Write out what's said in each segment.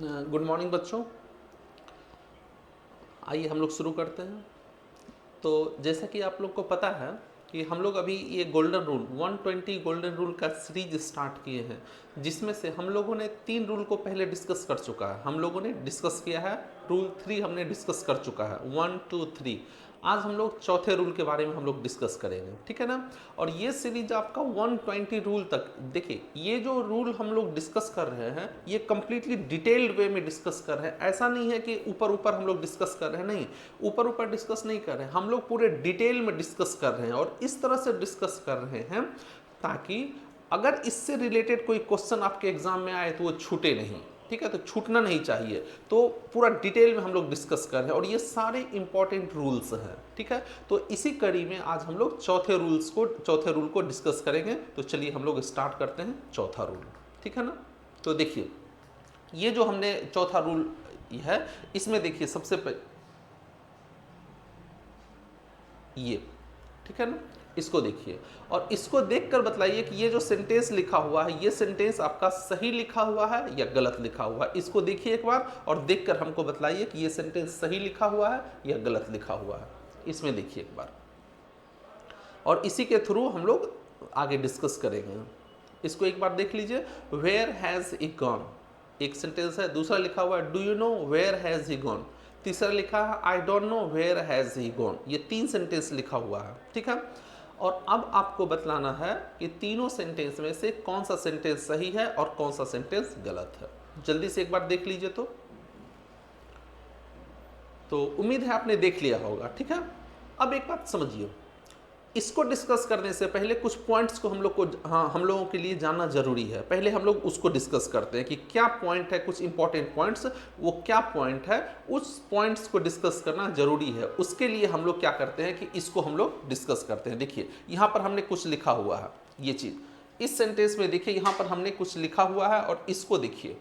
Good morning बच्चों। आइए हम लोग शुरू करते हैं। तो जैसा कि आप लोग को पता है कि हम लोग अभी ये गोल्डन रूल 120 गोल्डन रूल का सीरीज स्टार्ट किए हैं, जिसमें से हम लोगों ने 3 रूल को पहले डिस्कस कर चुका है। हम लोगों ने डिस्कस किया है, रूल 3 हमने डिस्कस कर चुका है, 1 2 3। आज हम लोग चौथे रूल के बारे में हम लोग डिस्कस करेंगे, ठीक है ना। और ये सीरीज आपका 120 रूल तक, देखिए ये जो रूल हम लोग डिस्कस कर रहे हैं ये कंप्लीटली डिटेल्ड वे में डिस्कस कर रहे हैं। ऐसा नहीं है कि ऊपर ऊपर हम लोग डिस्कस कर रहे हैं, नहीं, ऊपर ऊपर डिस्कस नहीं कर रहे हैं, हम लोग पूरे डिटेल में डिस्कस कर रहे हैं। और इस तरह से डिस्कस कर रहे हैं ताकि अगर इससे रिलेटेड कोई क्वेश्चन आपके एग्जाम में आए तो वो छूटे नहीं, ठीक है। तो छूटना नहीं चाहिए, तो पूरा डिटेल में हम लोग डिस्कस कर रहे हैं और ये सारे इंपॉर्टेंट रूल्स हैं, ठीक है। तो इसी कड़ी में आज हम लोग चौथे रूल को डिस्कस करेंगे। तो चलिए हम लोग स्टार्ट करते हैं चौथा रूल, ठीक है ना। तो देखिए ये जो हमने चौथा रूल है, इसमें देखिए सबसे पहले ये, ठीक है ना, इसको देखिए और इसको देखकर बतलाइए कि ये जो सेंटेंस लिखा हुआ है ये सेंटेंस आपका सही लिखा हुआ है या गलत लिखा हुआ है। इसको देखिए एक बार और देखकर हमको बतलाइए कि ये सेंटेंस सही लिखा हुआ है या गलत लिखा हुआ है। इसमें देखिए एक बार और इसी के थ्रू हम लोग आगे डिस्कस करेंगे। इसको एक बार देख लीजिए, वेयर हैज़ ही गॉन, एक सेंटेंस है। दूसरा लिखा हुआ है do you know where has he gone. तीसरा लिखा है I don't know where has he gone. ये 3 सेंटेंस लिखा हुआ है, ठीक है। और अब आपको बतलाना है कि तीनों सेंटेंस में से कौन सा सेंटेंस सही है और कौन सा सेंटेंस गलत है। जल्दी से एक बार देख लीजिए। तो उम्मीद है आपने देख लिया होगा, ठीक है। अब एक बात समझिए, इसको डिस्कस करने से पहले कुछ पॉइंट्स को हम लोगों के लिए जानना जरूरी है। पहले हम लोग उसको डिस्कस करते हैं कि क्या पॉइंट है, कुछ इंपॉर्टेंट पॉइंट्स, वो क्या पॉइंट है, उस पॉइंट्स को डिस्कस करना जरूरी है। उसके लिए हम लोग क्या करते हैं कि इसको हम लोग डिस्कस करते हैं। देखिए यहाँ पर हमने कुछ लिखा हुआ है, ये चीज इस सेंटेंस में देखिए यहाँ पर हमने कुछ लिखा हुआ है और इसको देखिए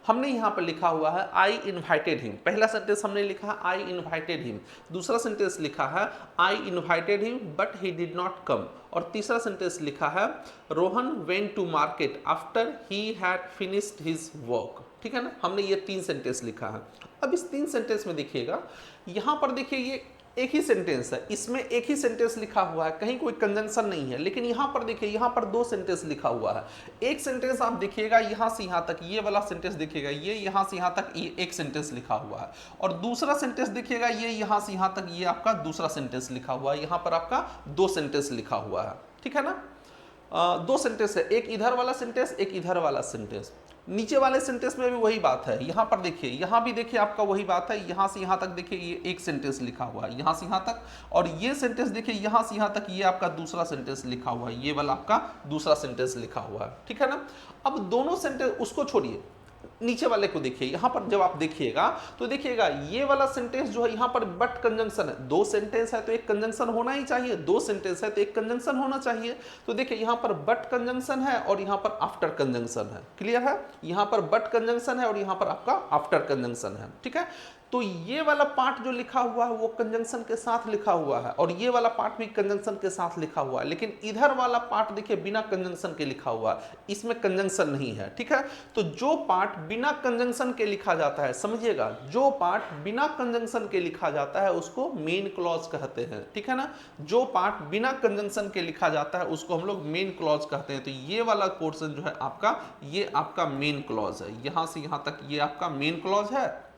हमने यहाँ पर लिखा हुआ है आई इन्वाइटेड हिम। पहला सेंटेंस हमने लिखा है आई इन्वाइटेड हिम। दूसरा सेंटेंस लिखा है I invited him but he did not come. और तीसरा सेंटेंस लिखा है Rohan went to market after he had finished his work, ठीक है ना। हमने ये 3 सेंटेंस लिखा है। अब इस 3 सेंटेंस में देखिएगा, यहाँ पर देखिए ये एक ही सेंटेंस है, इसमें एक ही सेंटेंस लिखा हुआ है, कहीं कोई कंजंक्शन नहीं है। लेकिन यहां पर देखिए यहाँ पर 2 सेंटेंस लिखा हुआ है। एक सेंटेंस आप देखिएगा यहां से यहां तक, ये वाला सेंटेंस देखिएगा, ये यहां से यहां तक ये एक सेंटेंस लिखा हुआ है। और दूसरा सेंटेंस देखिएगा ये यहां से यहां तक ये आपका दूसरा सेंटेंस लिखा हुआ है। यहां पर आपका 2 सेंटेंस लिखा हुआ है, ठीक है ना। 2 सेंटेंस है, एक इधर वाला सेंटेंस, एक इधर वाला सेंटेंस। नीचे वाले सेंटेंस में भी वही बात है। यहाँ पर देखिए, यहाँ भी देखिए आपका वही बात है। यहाँ से यहाँ तक देखिए ये एक सेंटेंस लिखा हुआ है, यहाँ से यहाँ तक। और ये सेंटेंस देखिए यहाँ से यहाँ तक ये आपका दूसरा सेंटेंस लिखा हुआ है, ये वाला आपका दूसरा सेंटेंस लिखा हुआ है, ठीक है ना। अब दोनों सेंटेंस उसको छोड़िए, नीचे वाले को देखिए। यहां पर जब आप देखिएगा तो देखिएगा ये वाला सेंटेंस जो है यहाँ पर बट कंजंक्शन है। 2 सेंटेंस है तो एक कंजंक्शन होना ही चाहिए, 2 सेंटेंस है तो एक कंजंक्शन होना चाहिए। तो देखिए यहाँ पर बट कंजंक्शन है और यहाँ पर आफ्टर कंजंक्शन है, क्लियर है। यहाँ पर बट कंजंक्शन है और यहाँ पर आपका आफ्टर कंजंक्शन है, ठीक है। तो ये वाला पार्ट जो लिखा हुआ है वो कंजंक्शन के साथ लिखा हुआ है और ये वाला पार्ट भी कंजंक्शन के साथ लिखा हुआ है। लेकिन इधर वाला पार्ट देखिए बिना कंजंक्शन के लिखा हुआ है, इसमें कंजंक्शन नहीं है, ठीक है। तो जो पार्ट बिना कंजंक्शन के लिखा जाता है, समझिएगा, जो पार्ट बिना कंजंक्शन के लिखा जाता है उसको मेन क्लॉज कहते हैं, ठीक है ना। जो पार्ट बिना कंजंक्शन के लिखा जाता है उसको हम लोग मेन क्लॉज कहते हैं। तो ये वाला पोर्शन जो है आपका, ये आपका मेन क्लॉज है। यहां से यहां तक ये आपका मेन क्लॉज है।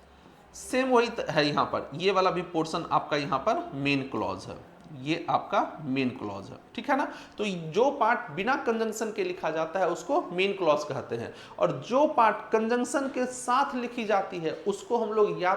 सेम वही है यहाँ पर, ये वाला भी पोर्शन आपका यहाँ पर मेन क्लॉज है, ये आपका मेन क्लॉज है, ठीक है ना। तो जो पार्ट बिना कंजंक्शन के लिखा जाता है उसको मेन क्लॉज कहते हैं और जो पार्ट कंजंक्शन के साथ लिखी जाती है उसको हम लोग या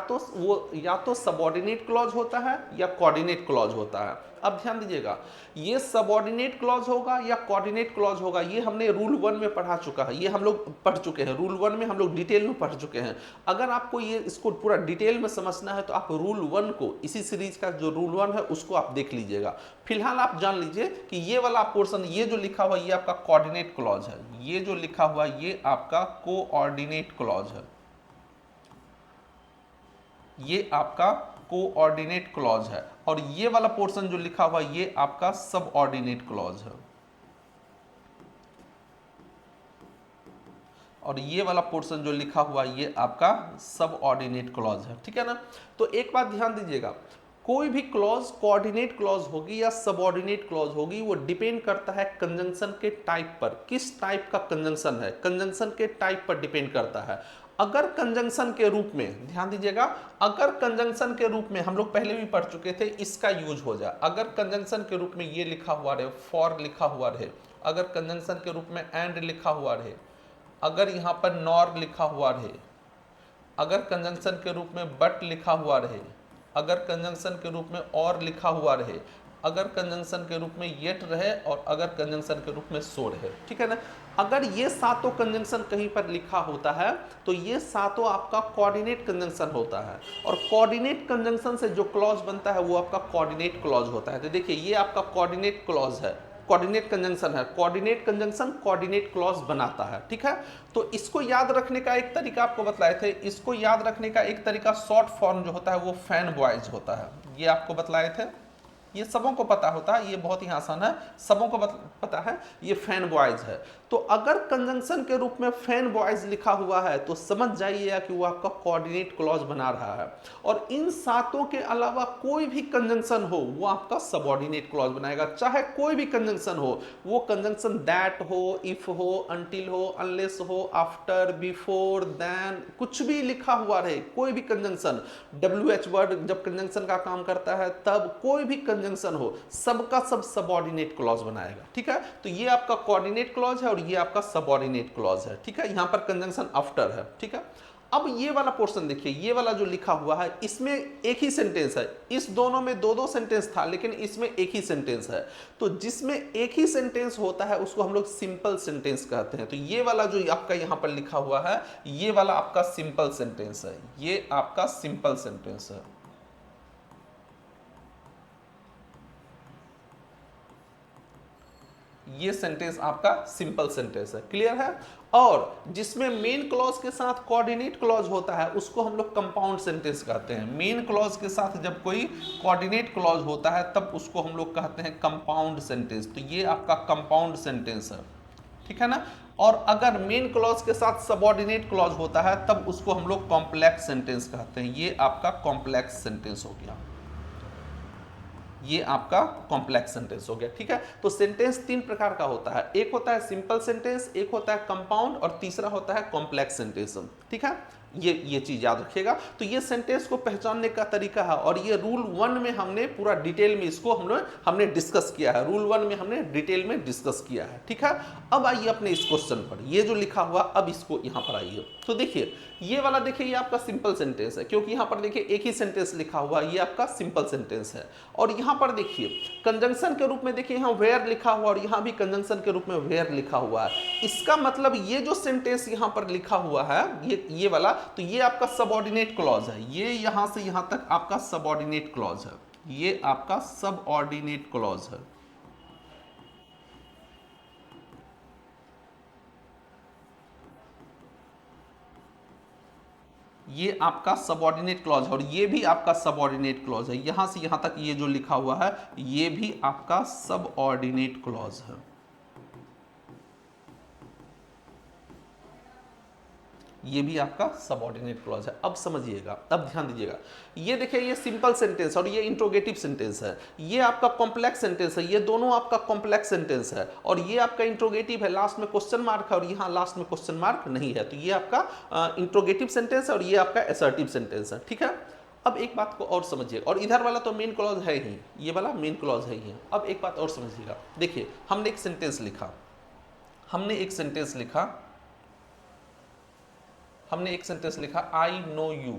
तो सबऑर्डिनेट क्लॉज होता है या कोऑर्डिनेट क्लॉज होता है। अब ध्यान दीजिएगा, ये सबऑर्डिनेट क्लॉज होगा या कोऑर्डिनेट क्लॉज होगा, ये हमने रूल 1 में पढ़ा चुका है, ये हम लोग पढ़ चुके हैं। रूल 1 में हम लोग डिटेल में पढ़ चुके हैं। अगर आपको ये इसको पूरा डिटेल में समझना है तो आप रूल 1 को, इसी सीरीज का जो रूल 1 है उसको आप देख लीजिएगा। फिलहाल आप जान लीजिए कि ये वाला पोर्शन, ये जो लिखा हुआ ये आपका कोऑर्डिनेट क्लॉज है, ये जो लिखा हुआ ये आपका कोऑर्डिनेट क्लॉज है, ये आपका कोऑर्डिनेट क्लॉज है। और ये वाला पोर्शन जो लिखा हुआ ये आपका सबऑर्डिनेट क्लॉज है। और ये वाला पोर्शन जो लिखा हुआ ये आपका सब ऑर्डिनेट क्लॉज है, ठीक है ना। तो एक बात ध्यान दीजिएगा, कोई भी क्लॉज कोऑर्डिनेट क्लॉज होगी या सबऑर्डिनेट क्लॉज होगी, वो डिपेंड करता है कंजंक्शन के टाइप पर, किस टाइप का कंजंक्शन है, कंजंक्शन के टाइप पर डिपेंड करता है। अगर कंजंक्शन के रूप में, ध्यान दीजिएगा, अगर कंजंक्शन के रूप में हम लोग पहले भी पढ़ चुके थे, इसका यूज हो जाए, अगर कंजंक्शन के रूप में ये लिखा हुआ रहे, फॉर लिखा हुआ रहे, अगर कंजंक्शन के रूप में एंड लिखा हुआ रहे, अगर यहाँ पर नॉर लिखा हुआ रहे, अगर कंजंक्शन के रूप में बट लिखा हुआ रहे, अगर कंजंक्शन के रूप में और लिखा हुआ रहे, अगर कंजंक्शन के रूप में येट रहे, और अगर कंजंक्शन के रूप में सो रहे, ठीक है ना। अगर ये सातों कंजंक्शन कहीं पर लिखा होता है तो ये सातों आपका कोऑर्डिनेट कंजंक्शन होता है, और कोऑर्डिनेट कंजंक्शन से जो क्लॉज बनता है वो आपका कोऑर्डिनेट क्लॉज होता है। तो देखिए ये आपका कोऑर्डिनेट क्लॉज है, कोऑर्डिनेट कंजंक्शन है, कोऑर्डिनेट कंजंक्शन कोऑर्डिनेट क्लॉज बनाता है, ठीक है। तो इसको याद रखने का एक तरीका आपको बतलाए थे, इसको याद रखने का एक तरीका शॉर्ट फॉर्म जो होता है वो फैन बॉयज होता है, ये आपको बतलाए थे, ये सबों को पता होता है, ये बहुत ही आसान है, सबों को पता है, ये फैन बॉयज है। तो अगर कंजंक्शन के रूप में फैन बॉयज लिखा हुआ है तो समझ जाइएगा कि वो आपका कोऑर्डिनेट क्लॉज बना रहा है, और इन सातों के अलावा कोई भी कंजंक्शन हो वो आपका सबऑर्डिनेट क्लॉज बनाएगा, चाहे कोई भी कंजंक्शन हो, वो कंजंक्शन दैट हो, इफ हो, अनटिल हो, अनलेस हो, आफ्टर, बिफोर, देन, कुछ भी लिखा हुआ रहे, कोई भी कंजंक्शन, WH वर्ड जब कंजंक्शन का काम करता है तब कोई भी कंजंक्शन हो, सबका सब सबऑर्डिनेट क्लॉज बनाएगा, ठीक है। तो ये आपका कोऑर्डिनेट क्लॉज है और ये आपका सबऑर्डिनेट क्लॉज है, ठीक है। यहां पर कंजंक्शन आफ्टर है, ठीक है। अब ये वाला पोर्शन देखिए, ये वाला जो लिखा हुआ है इसमें एक ही सेंटेंस है, इस दोनों में दो दो सेंटेंस था लेकिन इसमें एक ही सेंटेंस है। तो जिसमें एक ही सेंटेंस होता है उसको हम लोग सिंपल सेंटेंस कहते हैं। तो ये वाला जो आपका यहां पर लिखा हुआ है ये वाला आपका सिंपल सेंटेंस है, ये आपका सिंपल सेंटेंस है। ये सेंटेंस आपका सिंपल सेंटेंस है, क्लियर है। और जिसमें मेन क्लॉज के साथ कोऑर्डिनेट क्लॉज होता है उसको हम लोग कंपाउंड सेंटेंस कहते हैं। मेन क्लॉज के साथ जब कोई कोऑर्डिनेट क्लॉज होता है तब उसको हम लोग कहते हैं कंपाउंड सेंटेंस। तो ये आपका कंपाउंड सेंटेंस है, ठीक है ना। और अगर मेन क्लॉज के साथ सबऑर्डिनेट क्लॉज होता है तब उसको हम लोग कॉम्प्लेक्स सेंटेंस कहते हैं। ये आपका कॉम्प्लेक्स सेंटेंस हो गया, ये आपका कॉम्प्लेक्स सेंटेंस हो गया, ठीक है। तो सेंटेंस तीन प्रकार का होता है, एक होता है सिंपल सेंटेंस, एक होता है कंपाउंड, और तीसरा होता है कॉम्प्लेक्स सेंटेंस, ठीक है। ये चीज याद रखिएगा। तो ये सेंटेंस को पहचानने का तरीका है, और ये रूल 1 में हमने पूरा डिटेल में इसको हमने डिस्कस किया है, रूल 1 में हमने डिटेल में डिस्कस किया है, ठीक है। अब आइए अपने इस क्वेश्चन पर, ये जो लिखा हुआ, अब इसको यहां पर आइए। तो देखिए ये वाला, देखिए ये आपका सिंपल सेंटेंस है, क्योंकि यहां पर देखिए एक ही सेंटेंस लिखा हुआ है, ये आपका सिंपल सेंटेंस है। और यहां पर देखिए कंजंक्शन के रूप में देखिए यहाँ वेयर लिखा हुआ, और यहां भी कंजंक्शन के रूप में वेयर लिखा हुआ है। इसका मतलब ये जो सेंटेंस यहां पर लिखा हुआ है, ये वाला, तो ये आपका सबऑर्डिनेट क्लॉज है, ये यहां से यहां तक आपका सबऑर्डिनेट क्लॉज है, ये आपका सबऑर्डिनेट क्लॉज है। ये आपका सबऑर्डिनेट क्लॉज है, और ये भी आपका सबऑर्डिनेट क्लॉज है, यहां से यहां तक ये जो लिखा हुआ है ये भी आपका सबऑर्डिनेट क्लॉज है। ये भी आपका सबऑर्डिनेट क्लॉज है। अब समझिएगा, अब ध्यान दीजिएगा, ये देखिए ये सिंपल सेंटेंस और ये इंट्रोगेटिव सेंटेंस है, ये आपका कॉम्प्लेक्स सेंटेंस है, ये दोनों आपका कॉम्प्लेक्स सेंटेंस है, और ये आपका इंट्रोगेटिव है, लास्ट में क्वेश्चन मार्क है, और यहाँ लास्ट में क्वेश्चन मार्क नहीं है। तो ये आपका इंट्रोगेटिव सेंटेंस है और ये आपका असर्टिव सेंटेंस है, ठीक है। अब एक बात को और समझिएगा, और इधर वाला तो मेन क्लॉज है ही, ये वाला मेन क्लॉज है ही। अब एक बात और समझिएगा, देखिए हमने एक सेंटेंस लिखा, हमने एक सेंटेंस लिखा, हमने एक सेंटेंस लिखा, I know you,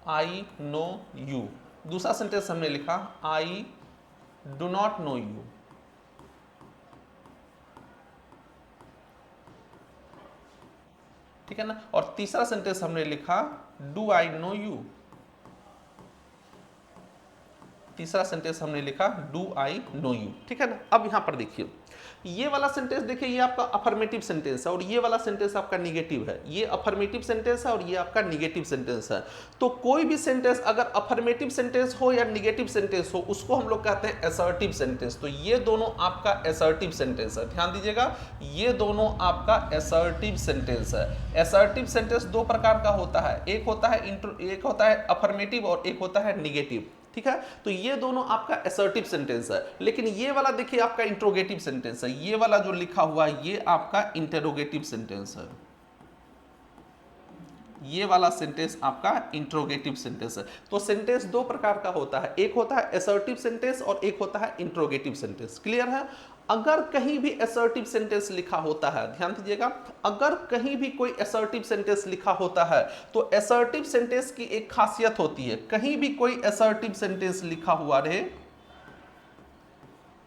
I know you. दूसरा सेंटेंस हमने लिखा, I do not know you. ठीक है ना। और तीसरा सेंटेंस हमने लिखा, डू आई नो यू। तीसरा सेंटेंस हमने लिखा डू आई नो यू, ठीक है ना। अब यहां पर देखिए ये वाला सेंटेंस, देखिए ये आपका अफर्मेटिव सेंटेंस है और ये वाला सेंटेंस आपका निगेटिव है। ये अफर्मेटिव सेंटेंस है और ये आपका निगेटिव सेंटेंस है। तो कोई भी सेंटेंस अगर अफर्मेटिव सेंटेंस हो या निगेटिव सेंटेंस हो उसको हम लोग कहते हैं असर्टिव सेंटेंस। तो ये दोनों आपका असर्टिव सेंटेंस है, ध्यान दीजिएगा, ये दोनों आपका असर्टिव सेंटेंस है। असर्टिव सेंटेंस दो प्रकार का होता है, एक होता है अफर्मेटिव और एक होता है निगेटिव, ठीक है। तो ये दोनों आपका असर्टिव सेंटेंस है। लेकिन ये वाला देखिए आपका इंट्रोगेटिव सेंटेंस है, ये वाला जो लिखा हुआ है ये आपका इंटरोगेटिव सेंटेंस है। ये वाला सेंटेंस आपका इंट्रोगेटिव सेंटेंस है। तो सेंटेंस दो प्रकार का होता है, एक होता है असर्टिव सेंटेंस और एक होता है इंट्रोगेटिव सेंटेंस। क्लियर है। अगर कहीं भी असर्टिव सेंटेंस लिखा होता है, ध्यान दीजिएगा, अगर कहीं भी कोई असर्टिव सेंटेंस लिखा होता है तो असर्टिव सेंटेंस की एक खासियत होती है, कहीं भी कोई असर्टिव सेंटेंस लिखा हुआ रहे,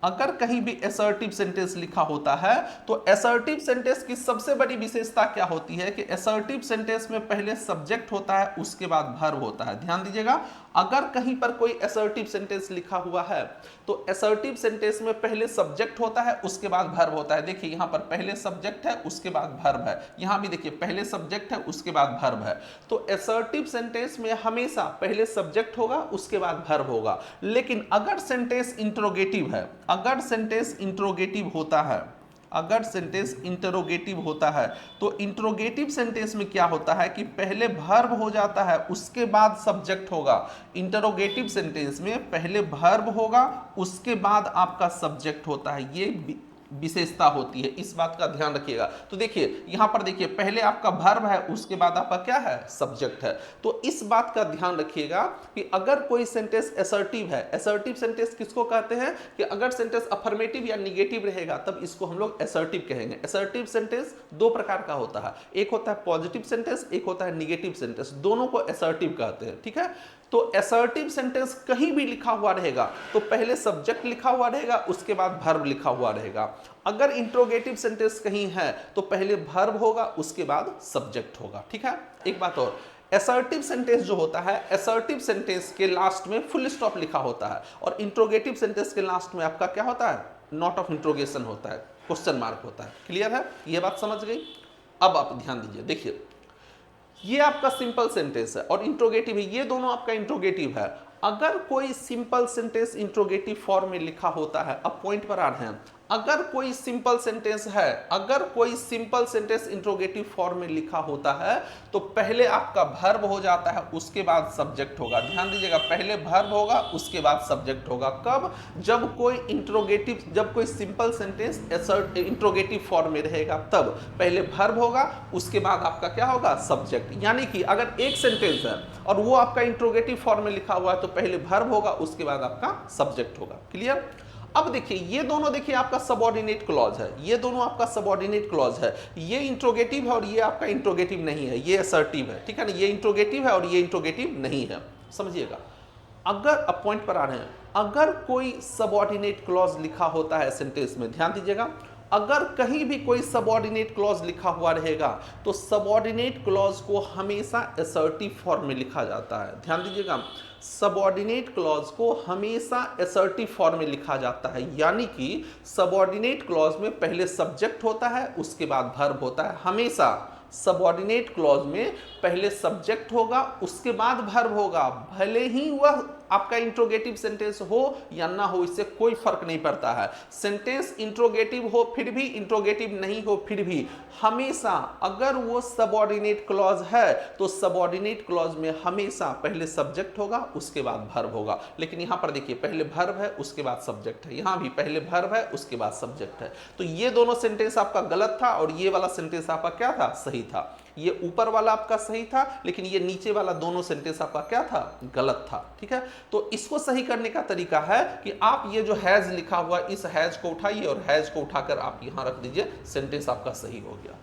अगर कहीं भी असर्टिव सेंटेंस लिखा होता है तो असर्टिव सेंटेंस की सबसे बड़ी विशेषता क्या होती है कि असर्टिव सेंटेंस में पहले सब्जेक्ट होता है उसके बाद वर्ब होता है। ध्यान दीजिएगा, अगर कहीं पर कोई असर्टिव सेंटेंस लिखा हुआ है तो असर्टिव सेंटेंस में पहले सब्जेक्ट होता है उसके बाद वर्ब होता है। देखिए यहां पर पहले सब्जेक्ट है उसके बाद वर्ब है, यहां भी देखिए पहले सब्जेक्ट है उसके बाद वर्ब है। तो असर्टिव सेंटेंस में हमेशा पहले सब्जेक्ट होगा उसके बाद वर्ब होगा। लेकिन अगर सेंटेंस इंट्रोगेटिव है, अगर सेंटेंस इंट्रोगेटिव होता है, अगर सेंटेंस इंटरोगेटिव होता है तो इंट्रोगेटिव सेंटेंस में क्या होता है कि पहले वर्ब हो जाता है उसके बाद सब्जेक्ट होगा। इंटरोगेटिव सेंटेंस में पहले वर्ब होगा उसके बाद आपका सब्जेक्ट होता है, ये विशेषता होती है, इस बात का ध्यान रखिएगा। तो देखिए यहां पर देखिए पहले आपका वर्ब है उसके बाद आपका क्या है, सब्जेक्ट है। तो इस बात का ध्यान रखिएगा कि अगर कोई सेंटेंस असर्टिव है, असर्टिव सेंटेंस किसको कहते हैं कि अगर सेंटेंस अफर्मेटिव या निगेटिव रहेगा तब इसको हम लोग असर्टिव कहेंगे। असर्टिव सेंटेंस दो प्रकार का होता है, एक होता है पॉजिटिव सेंटेंस, एक होता है निगेटिव सेंटेंस, दोनों को असर्टिव कहते हैं, ठीक है। तो असर्टिव सेंटेंस कहीं भी लिखा हुआ रहेगा तो पहले सब्जेक्ट लिखा हुआ रहेगा उसके बाद वर्ब लिखा हुआ रहेगा। अगर इंट्रोगेटिव सेंटेंस कहीं है तो पहले वर्ब होगा उसके बाद सब्जेक्ट होगा, ठीक है। एक बात और, असर्टिव सेंटेंस जो होता है, असर्टिव सेंटेंस के लास्ट में फुल स्टॉप लिखा होता है और इंट्रोगेटिव सेंटेंस के लास्ट में आपका क्या होता है, नॉट ऑफ इंट्रोगेशन होता है, क्वेश्चन मार्क होता है। क्लियर है, ये बात समझ गई। अब आप ध्यान दीजिए, देखिए ये आपका सिंपल सेंटेंस है और इंट्रोगेटिव है, ये दोनों आपका इंट्रोगेटिव है। अगर कोई सिंपल सेंटेंस इंट्रोगेटिव फॉर्म में लिखा होता है, अब पॉइंट पर आ रहे हैं, अगर कोई सिंपल सेंटेंस है, अगर कोई सिंपल सेंटेंस इंट्रोगेटिव फॉर्म में लिखा होता है तो पहले आपका वर्ब हो जाता है उसके बाद सब्जेक्ट होगा। ध्यान दीजिएगा, पहले वर्ब होगा उसके बाद सब्जेक्ट होगा। कब, जब कोई इंट्रोगेटिव, जब कोई सिंपल सेंटेंस इंट्रोगेटिव फॉर्म में रहेगा तब पहले वर्ब होगा उसके बाद आपका क्या होगा, सब्जेक्ट। यानी कि अगर एक सेंटेंस है और वो आपका इंट्रोगेटिव फॉर्म में लिखा हुआ है तो पहले वर्ब होगा उसके बाद आपका सब्जेक्ट होगा। क्लियर। अब देखिए ये दोनों, देखिए आपका सबऑर्डिनेट क्लॉज है, ये दोनों आपका सबऑर्डिनेट क्लॉज है, ये इंट्रोगेटिव है और ये आपका इंट्रोगेटिव नहीं है, ये असर्टिव है, ठीक है ना। ये इंट्रोगेटिव है और ये इंट्रोगेटिव नहीं है, समझिएगा। अगर, अब पॉइंट पर आ रहे हैं, अगर कोई सबऑर्डिनेट क्लॉज लिखा होता है सेंटेंस में, ध्यान दीजिएगा, अगर कहीं भी कोई सबऑर्डिनेट क्लॉज लिखा हुआ रहेगा तो सबऑर्डिनेट क्लॉज को हमेशा असर्टिव फॉर्म में लिखा जाता है। ध्यान दीजिएगा, सबऑर्डिनेट क्लॉज को हमेशा असर्टिव फॉर्म में लिखा जाता है, यानी कि सबऑर्डिनेट क्लॉज में पहले सब्जेक्ट होता है उसके बाद वर्ब होता है। हमेशा सबऑर्डिनेट क्लॉज में पहले सब्जेक्ट होगा उसके बाद वर्ब होगा, भले ही वह आपका इंट्रोगेटिव सेंटेंस हो या ना हो, इससे कोई फर्क नहीं पड़ता है। सेंटेंस इंट्रोगेटिव हो फिर भी, इंट्रोगेटिव नहीं हो फिर भी, हमेशा अगर वो सबऑर्डिनेट क्लॉज है तो सबऑर्डिनेट क्लॉज में हमेशा पहले सब्जेक्ट होगा उसके बाद वर्ब होगा। लेकिन यहां पर देखिए पहले वर्ब है उसके बाद सब्जेक्ट है, यहां भी पहले वर्ब है उसके बाद सब्जेक्ट है। तो ये दोनों सेंटेंस आपका गलत था और ये वाला सेंटेंस आपका क्या था, सही था। ये ऊपर वाला आपका सही था लेकिन ये नीचे वाला दोनों सेंटेंस आपका क्या था, गलत था, ठीक है। तो इसको सही करने का तरीका है कि आप ये जो हैज लिखा हुआ, इस हैज को उठाइए और हैज को उठाकर आप यहां रख दीजिए, सेंटेंस आपका सही हो गया।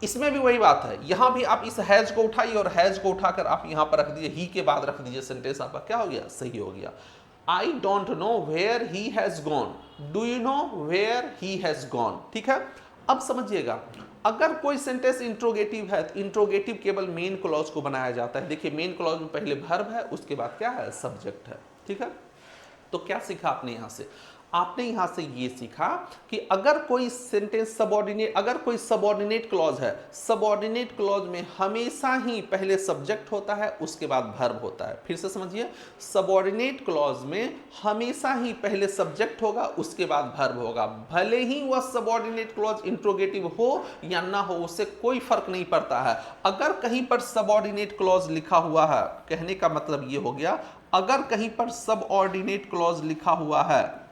इसमें भी वही बात है, यहां भी आप इस हैज को उठाइए और हैज को उठाकर आप यहां पर रख दीजिए, ही के बाद रख दीजिए, सेंटेंस आपका क्या हो गया, सही हो गया। I don't know where he has gone, do you know where he has gone, ठीक है। अब समझिएगा, अगर कोई सेंटेंस इंट्रोगेटिव है तो इंट्रोगेटिव केवल मेन क्लॉज को बनाया जाता है। देखिए मेन क्लॉज में पहले वर्ब है उसके बाद क्या है, सब्जेक्ट है, ठीक है। तो क्या सीखा आपने यहां से? आपने यहां से ये सीखा कि अगर कोई सेंटेंस सबऑर्डिनेट, अगर कोई सबऑर्डिनेट क्लॉज है, सबऑर्डिनेट क्लॉज में हमेशा ही पहले सब्जेक्ट होता है उसके बाद वर्ब होता है। फिर से समझिए, सबऑर्डिनेट क्लॉज में हमेशा ही पहले सब्जेक्ट होगा उसके बाद वर्ब होगा, भले ही वह सबऑर्डिनेट क्लॉज इंट्रोगेटिव हो या ना हो, उससे कोई फर्क नहीं पड़ता है। अगर कहीं पर सबऑर्डिनेट क्लॉज लिखा हुआ है, कहने का मतलब ये हो गया, अगर कहीं पर सबऑर्डिनेट क्लॉज लिखा हुआ है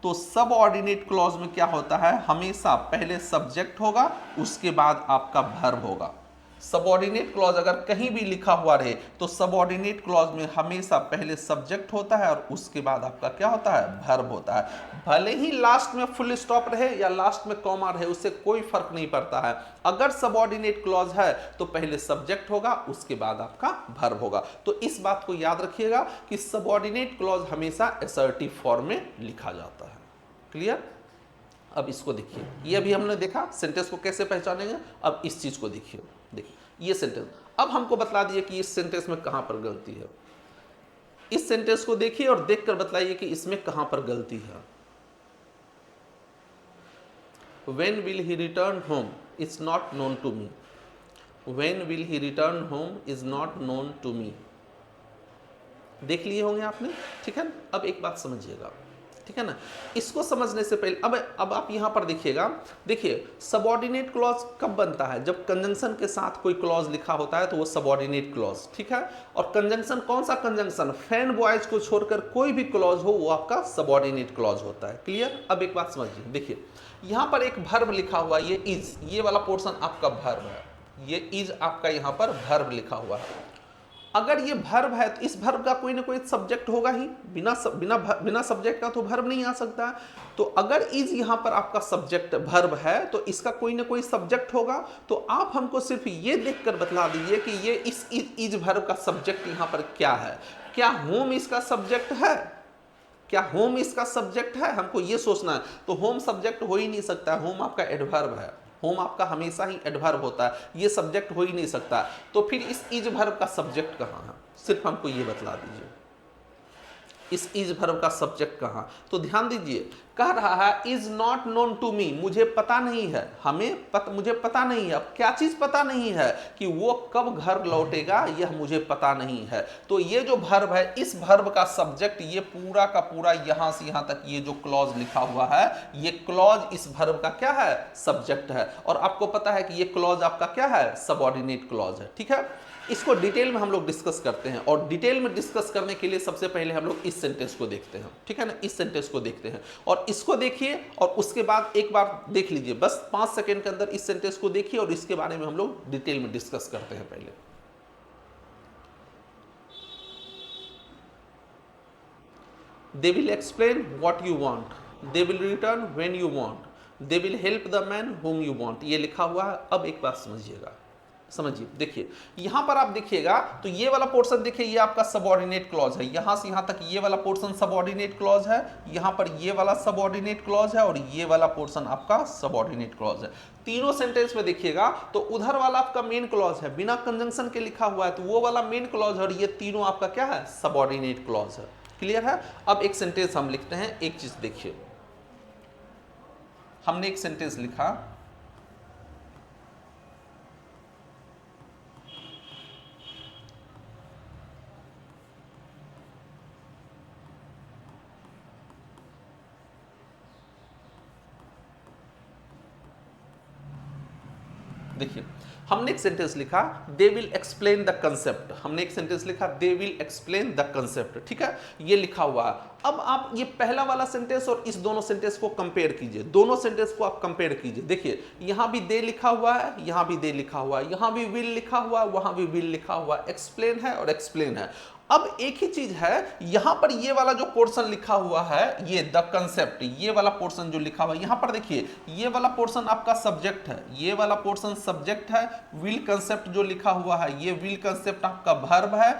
तो सबऑर्डिनेट क्लॉज में क्या होता है, हमेशा पहले सब्जेक्ट होगा उसके बाद आपका वर्ब होगा। सबऑर्डिनेट क्लॉज अगर कहीं भी लिखा हुआ रहे तो सबऑर्डिनेट क्लॉज में हमेशा पहले सब्जेक्ट होता है और उसके बाद आपका क्या होता है, वर्ब होता है। भले ही लास्ट में फुल स्टॉप रहे या लास्ट में कॉमा रहे, उससे कोई फर्क नहीं पड़ता है। अगर सबऑर्डिनेट क्लॉज है तो पहले सब्जेक्ट होगा उसके बाद आपका वर्ब होगा। तो इस बात को याद रखिएगा कि सबऑर्डिनेट क्लॉज हमेशा असर्टिव फॉर्म में लिखा जाता है। क्लियर? अब इसको देखिए, ये अभी हमने देखा सेंटेंस को कैसे पहचानेंगे। अब इस चीज को देखिए, देखिए ये सेंटेंस अब हमको बतला दिए कि इस सेंटेंस में कहां पर गलती है। इस सेंटेंस को देखिए और देखकर बतलाइए कि इसमें कहां पर गलती है। When will he return home is not known to me. When will he return home is not known to me. देख लिए होंगे आपने, ठीक है। अब एक बात समझिएगा, ठीक है ना। इसको समझने से पहले अब आप यहां पर देखिएगा, देखिए सबऑर्डिनेट क्लॉज कब बनता है, जब कंजंक्शन के साथ कोई क्लॉज लिखा होता है तो वो सबऑर्डिनेट क्लॉज, ठीक है। और कंजंक्शन कौन सा कंजंक्शन, फैन बॉयज को छोड़कर कोई भी क्लॉज हो वो आपका सबऑर्डिनेट क्लॉज होता है। क्लियर? अब एक बात समझिए, देखिए यहां पर एक वर्ब लिखा हुआ है, ये इज, ये वाला पोर्शन आपका वर्ब है, ये इज आपका यहां पर वर्ब लिखा हुआ है। अगर ये वर्ब है तो इस वर्ब का कोई ना कोई सब्जेक्ट होगा ही, बिना सब्जेक्ट का तो वर्ब नहीं आ सकता। तो अगर इज यहाँ पर आपका सब्जेक्ट वर्ब है तो इसका कोई ना कोई सब्जेक्ट होगा। तो आप हमको सिर्फ ये देखकर बतला दीजिए कि ये इस इज वर्ब का सब्जेक्ट यहाँ पर क्या है। क्या होम इसका सब्जेक्ट है? क्या होम इसका सब्जेक्ट है? हमको ये सोचना है। तो होम सब्जेक्ट हो ही नहीं सकता, होम आपका एडवर्ब है, होम आपका हमेशा ही एडवर्ब होता है, ये सब्जेक्ट हो ही नहीं सकता। तो फिर इस इज वर्ब का सब्जेक्ट कहाँ है, सिर्फ हमको ये बतला दीजिए, इस इज वर्ब का सब्जेक्ट कहाँ। तो ध्यान दीजिए, कह रहा है is not known to me, मुझे पता नहीं है, मुझे पता नहीं है। अब क्या चीज पता नहीं है, कि वो कब घर लौटेगा यह मुझे पता नहीं है। तो ये जो वर्ब है, इस वर्ब का सब्जेक्ट ये पूरा का पूरा यहां से यहां तक ये जो क्लॉज लिखा हुआ है, ये क्लॉज इस वर्ब का क्या है, सब्जेक्ट है। और आपको पता है कि ये क्लॉज आपका क्या है, सबऑर्डिनेट क्लॉज है, ठीक है। इसको डिटेल में हम लोग डिस्कस करते हैं, और डिटेल में डिस्कस करने के लिए सबसे पहले हम लोग इस सेंटेंस को देखते हैं, ठीक है ना। इस सेंटेंस को देखते हैं और इसको देखिए, और उसके बाद एक बार देख लीजिए, बस 5 सेकंड के अंदर इस सेंटेंस को देखिए और इसके बारे में हम लोग डिटेल में डिस्कस करते हैं। पहले they will explain what you want, they will return when you want, they will help the man whom you want, ये लिखा हुआ है। अब एक बात समझिएगा, समझिए, देखिए यहां पर आप देखिएगा तो ये वाला पोर्शन देखिए, ये आपका सबऑर्डिनेट क्लॉज है, यहां से यहां तक ये वाला पोर्शन सबऑर्डिनेट क्लॉज है, यहां पर ये वाला सबऑर्डिनेट क्लॉज है और ये वाला पोर्शन आपका सबऑर्डिनेट क्लॉज है। तीनों सेंटेंस में देखिएगा तो उधर वाला आपका मेन क्लॉज है, बिना कंजंक्शन के लिखा हुआ है, तो वो वाला मेन क्लॉज है, और ये तीनों आपका क्या है, सबऑर्डिनेट क्लॉज है। क्लियर है? अब एक सेंटेंस हम लिखते हैं, एक चीज देखिए, हमने एक सेंटेंस लिखा, देखिए हमने एक सेंटेंस लिखा, they will explain the concept, हमने एक सेंटेंस लिखा, they will explain the concept, ठीक है, ये लिखा हुआ है। अब आप ये पहला वाला सेंटेंस और इस दोनों सेंटेंस को कंपेयर कीजिए, दोनों सेंटेंस को आप कंपेयर कीजिए। देखिए यहां भी दे लिखा हुआ है, यहां भी दे लिखा हुआ है, यहां भी विल लिखा हुआ है, वहां भी विल लिखा हुआ है, एक्सप्लेन है और एक्सप्लेन है। अब एक ही चीज है, यहां पर ये वाला जो पोर्शन लिखा हुआ है, ये द कंसेप्ट, ये वाला पोर्शन जो लिखा हुआ है, यहां पर देखिए ये वाला पोर्शन आपका सब्जेक्ट है, ये वाला पोर्शन सब्जेक्ट है। विल कंसेप्ट जो लिखा हुआ है, ये विल कंसेप्ट आपका वर्ब है,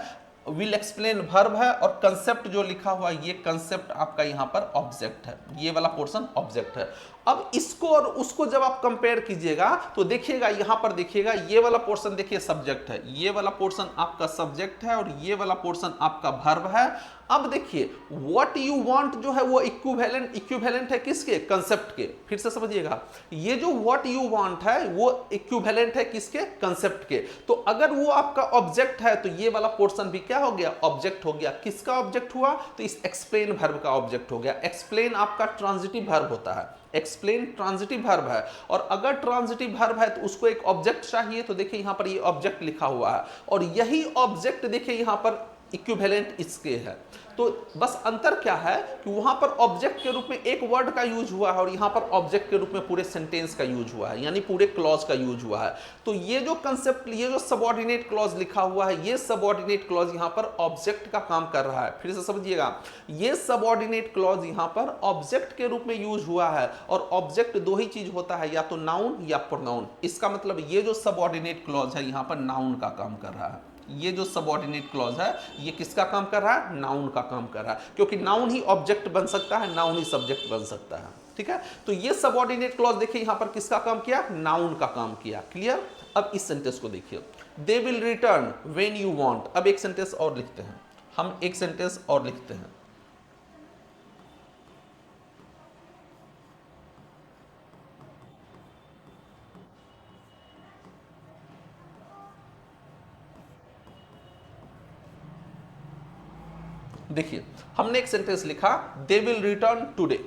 विल एक्सप्लेन वर्ब है, और कंसेप्ट जो लिखा हुआ है, ये कंसेप्ट आपका यहां पर ऑब्जेक्ट है, ये वाला पोर्शन ऑब्जेक्ट है। अब इसको और उसको जब आप कंपेयर कीजिएगा तो देखिएगा, यहां पर देखिएगा ये वाला पोर्शन देखिए सब्जेक्ट है, ये वाला पोर्शन आपका सब्जेक्ट है, और ये वाला पोर्शन आपका वर्ब है। अब देखिए व्हाट यू वांट जो है वो इक्विवेलेंट है किसके, कंसेप्ट के। फिर से समझिएगा, ये जो व्हाट यू वांट है वो इक्विवेलेंट है किसके, कंसेप्ट के। तो अगर वो आपका ऑब्जेक्ट है तो ये वाला पोर्शन भी क्या हो गया, ऑब्जेक्ट हो गया। किसका ऑब्जेक्ट हुआ, तो इस एक्सप्लेन वर्ब का ऑब्जेक्ट हो गया। एक्सप्लेन आपका ट्रांजिटिव वर्ब होता है, एक्सप्लेन ट्रांजिटिव वर्ब है, और अगर ट्रांजिटिव वर्ब है तो उसको एक ऑब्जेक्ट चाहिए। तो देखिए यहां पर ये ऑब्जेक्ट लिखा हुआ है, और यही ऑब्जेक्ट देखिए यहां पर इक्विवेलेंट इसके है। तो बस अंतर क्या है कि वहां पर ऑब्जेक्ट के रूप में एक वर्ड का यूज हुआ है, और यहां पर ऑब्जेक्ट के रूप में पूरे सेंटेंस का यूज हुआ है, यानी पूरे क्लॉज का यूज हुआ है। तो ये जो कंसेप्ट, ये जो सबऑर्डिनेट क्लॉज लिखा हुआ है, ये सबऑर्डिनेट क्लॉज यहां पर ऑब्जेक्ट का काम कर रहा है। फिर से समझिएगा, ये सबऑर्डिनेट क्लॉज यहां पर ऑब्जेक्ट के रूप में यूज हुआ है, और ऑब्जेक्ट दो ही चीज होता है, या तो नाउन या प्रोनाउन। इसका मतलब ये जो सबऑर्डिनेट क्लॉज है यहां पर नाउन का काम कर रहा है। ये जो सबऑर्डिनेट क्लॉज है ये किसका काम कर रहा है, नाउन का काम कर रहा है, क्योंकि नाउन ही ऑब्जेक्ट बन सकता है, नाउन ही सब्जेक्ट बन सकता है। ठीक है, तो ये सबऑर्डिनेट क्लॉज देखिए यहां पर किसका काम किया, नाउन का काम किया। क्लियर। अब इस सेंटेंस को देखिए, दे will return when you want. अब एक सेंटेंस और लिखते हैं, हम एक सेंटेंस और लिखते हैं। देखिए हमने एक सेंटेंस लिखा, दे विल रिटर्न टुडे।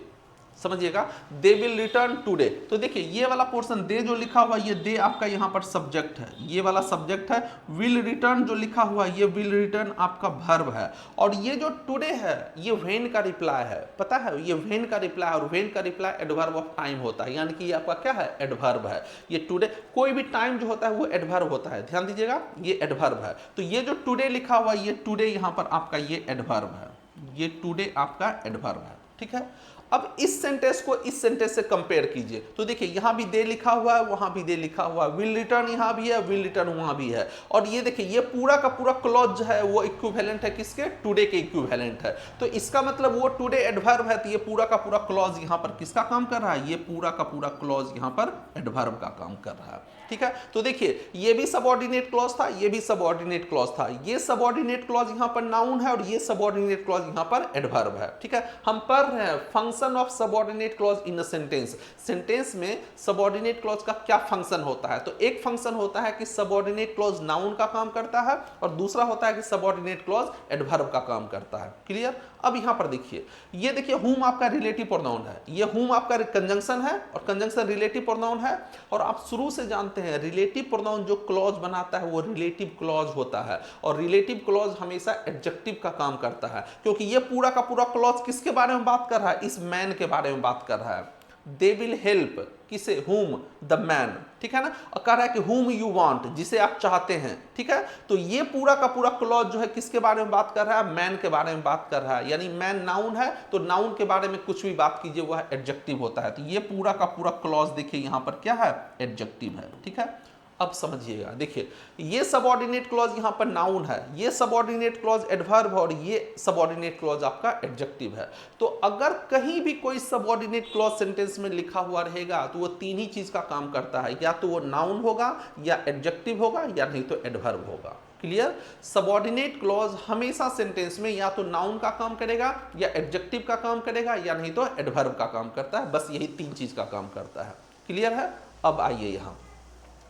समझिएगा, दे विल रिटर्न टुडे। तो देखिए ये वाला पोर्शन दे जो लिखा हुआ, ये दे आपका यहां पर सब्जेक्ट है, ये वाला सब्जेक्ट है। विल रिटर्न जो लिखा हुआ, ये विल रिटर्न आपका वर्ब है, और ये जो टुडे है ये व्हेन का रिप्लाई है। पता है, ये व्हेन का रिप्लाई, और व्हेन का रिप्लाई एडवर्ब ऑफ टाइम होता है, यानी कि ये आपका क्या है, एडवर्ब है। ये टुडे, कोई भी टाइम जो होता है वो एडवर्ब होता है, ध्यान दीजिएगा, ये एडवर्ब है। तो ये जो टुडे लिखा हुआ, ये टुडे यहां पर आपका ये एडवर्ब है, ये टुडे आपका एडवर्ब है। ठीक है, अब इस सेंटेंस को इस सेंटेंस से कंपेयर कीजिए। तो देखिए यहां भी दे लिखा हुआ है, वहां भी दे लिखा हुआ है, विल रिटर्न यहां भी है, विल रिटर्न वहां भी है, और ये देखिए ये पूरा का पूरा क्लॉज जो है वो इक्विवेलेंट है किसके, टुडे के इक्विवेलेंट है। तो इसका मतलब वो टुडे एडवर्ब है, तो ये पूरा का पूरा क्लॉज यहां पर किसका काम कर रहा है, ये पूरा का पूरा क्लॉज यहां पर एडवर्ब का काम कर रहा है। ठीक है, तो देखिए ये भी सबऑर्डिनेट क्लॉज था, ये भी सबऑर्डिनेट क्लॉज था। ये सबऑर्डिनेट क्लॉज यहां पर नाउन है, और ये सबऑर्डिनेट क्लॉज यहां पर एडवर्ब है। ठीक है, हम पढ़ रहे हैं function of subordinate clause in a sentence. Sentence में सबऑर्डिनेट क्लॉज का क्या फंक्शन होता है। तो एक फंक्शन होता है कि सबऑर्डिनेट क्लॉज नाउन का काम करता है, और दूसरा होता है कि सबऑर्डिनेट क्लॉज एडवर्ब का काम करता है। क्लियर। अब यहां पर देखिए, ये देखिए हुम आपका रिलेटिव प्रोनाउन है, ये हुम आपका कंजंक्शन है, और कंजंक्शन रिलेटिव प्रोनाउन है। और आप शुरू से जानते हैं रिलेटिव प्रोनाउन जो क्लॉज बनाता है वो रिलेटिव क्लॉज होता है, और रिलेटिव क्लॉज हमेशा एडजेक्टिव का काम करता है, क्योंकि ये पूरा का पूरा क्लॉज किसके बारे में बात कर रहा है, इस मैन के बारे में बात कर रहा है। दे विल हेल्प किसे, हुम, द मैन। ठीक है ना, और कह रहा है कि हुम यू वांट, जिसे आप चाहते हैं। ठीक है, तो ये पूरा का पूरा क्लॉज जो है किसके बारे में बात कर रहा है, मैन के बारे में बात कर रहा है। यानी मैन नाउन है, तो नाउन के बारे में कुछ भी बात कीजिए वह एडजेक्टिव होता है। तो ये पूरा का पूरा क्लॉज देखिए यहां पर क्या है, एडजेक्टिव है। ठीक है, अब समझिएगा, देखिए ये सबऑर्डिनेट क्लॉज यहां पर नाउन है, ये सबऑर्डिनेट क्लॉज एडवर्ब है, और ये सबऑर्डिनेट क्लॉज आपका एडजेक्टिव है। तो अगर कहीं भी कोई सबऑर्डिनेट क्लॉज सेंटेंस में लिखा हुआ रहेगा तो वो तीन ही चीज का काम करता है, या तो वो नाउन होगा, या एडजेक्टिव होगा, या नहीं तो एडवर्ब होगा। क्लियर। सबऑर्डिनेट क्लॉज हमेशा सेंटेंस में या तो नाउन का काम करेगा, या एडजेक्टिव का काम करेगा, या नहीं तो एडवर्ब का काम करता है। बस यही तीन चीज का काम करता है। क्लियर है। अब आइए यहां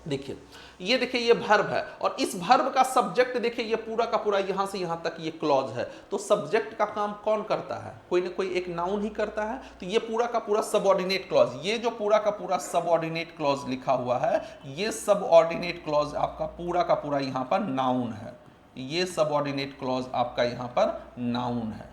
देखिए, ये देखिए ये वर्ब है, और इस वर्ब का सब्जेक्ट देखिए ये पूरा का पूरा यहां से यहां तक ये क्लॉज है। तो सब्जेक्ट का काम कौन करता है, कोई ना कोई एक नाउन ही करता है। तो ये पूरा का पूरा सबऑर्डिनेट क्लॉज, ये जो पूरा का पूरा सबऑर्डिनेट क्लॉज लिखा हुआ है, ये सबऑर्डिनेट क्लॉज आपका पूरा का पूरा यहां पर नाउन है। ये सबऑर्डिनेट क्लॉज आपका यहां पर नाउन है,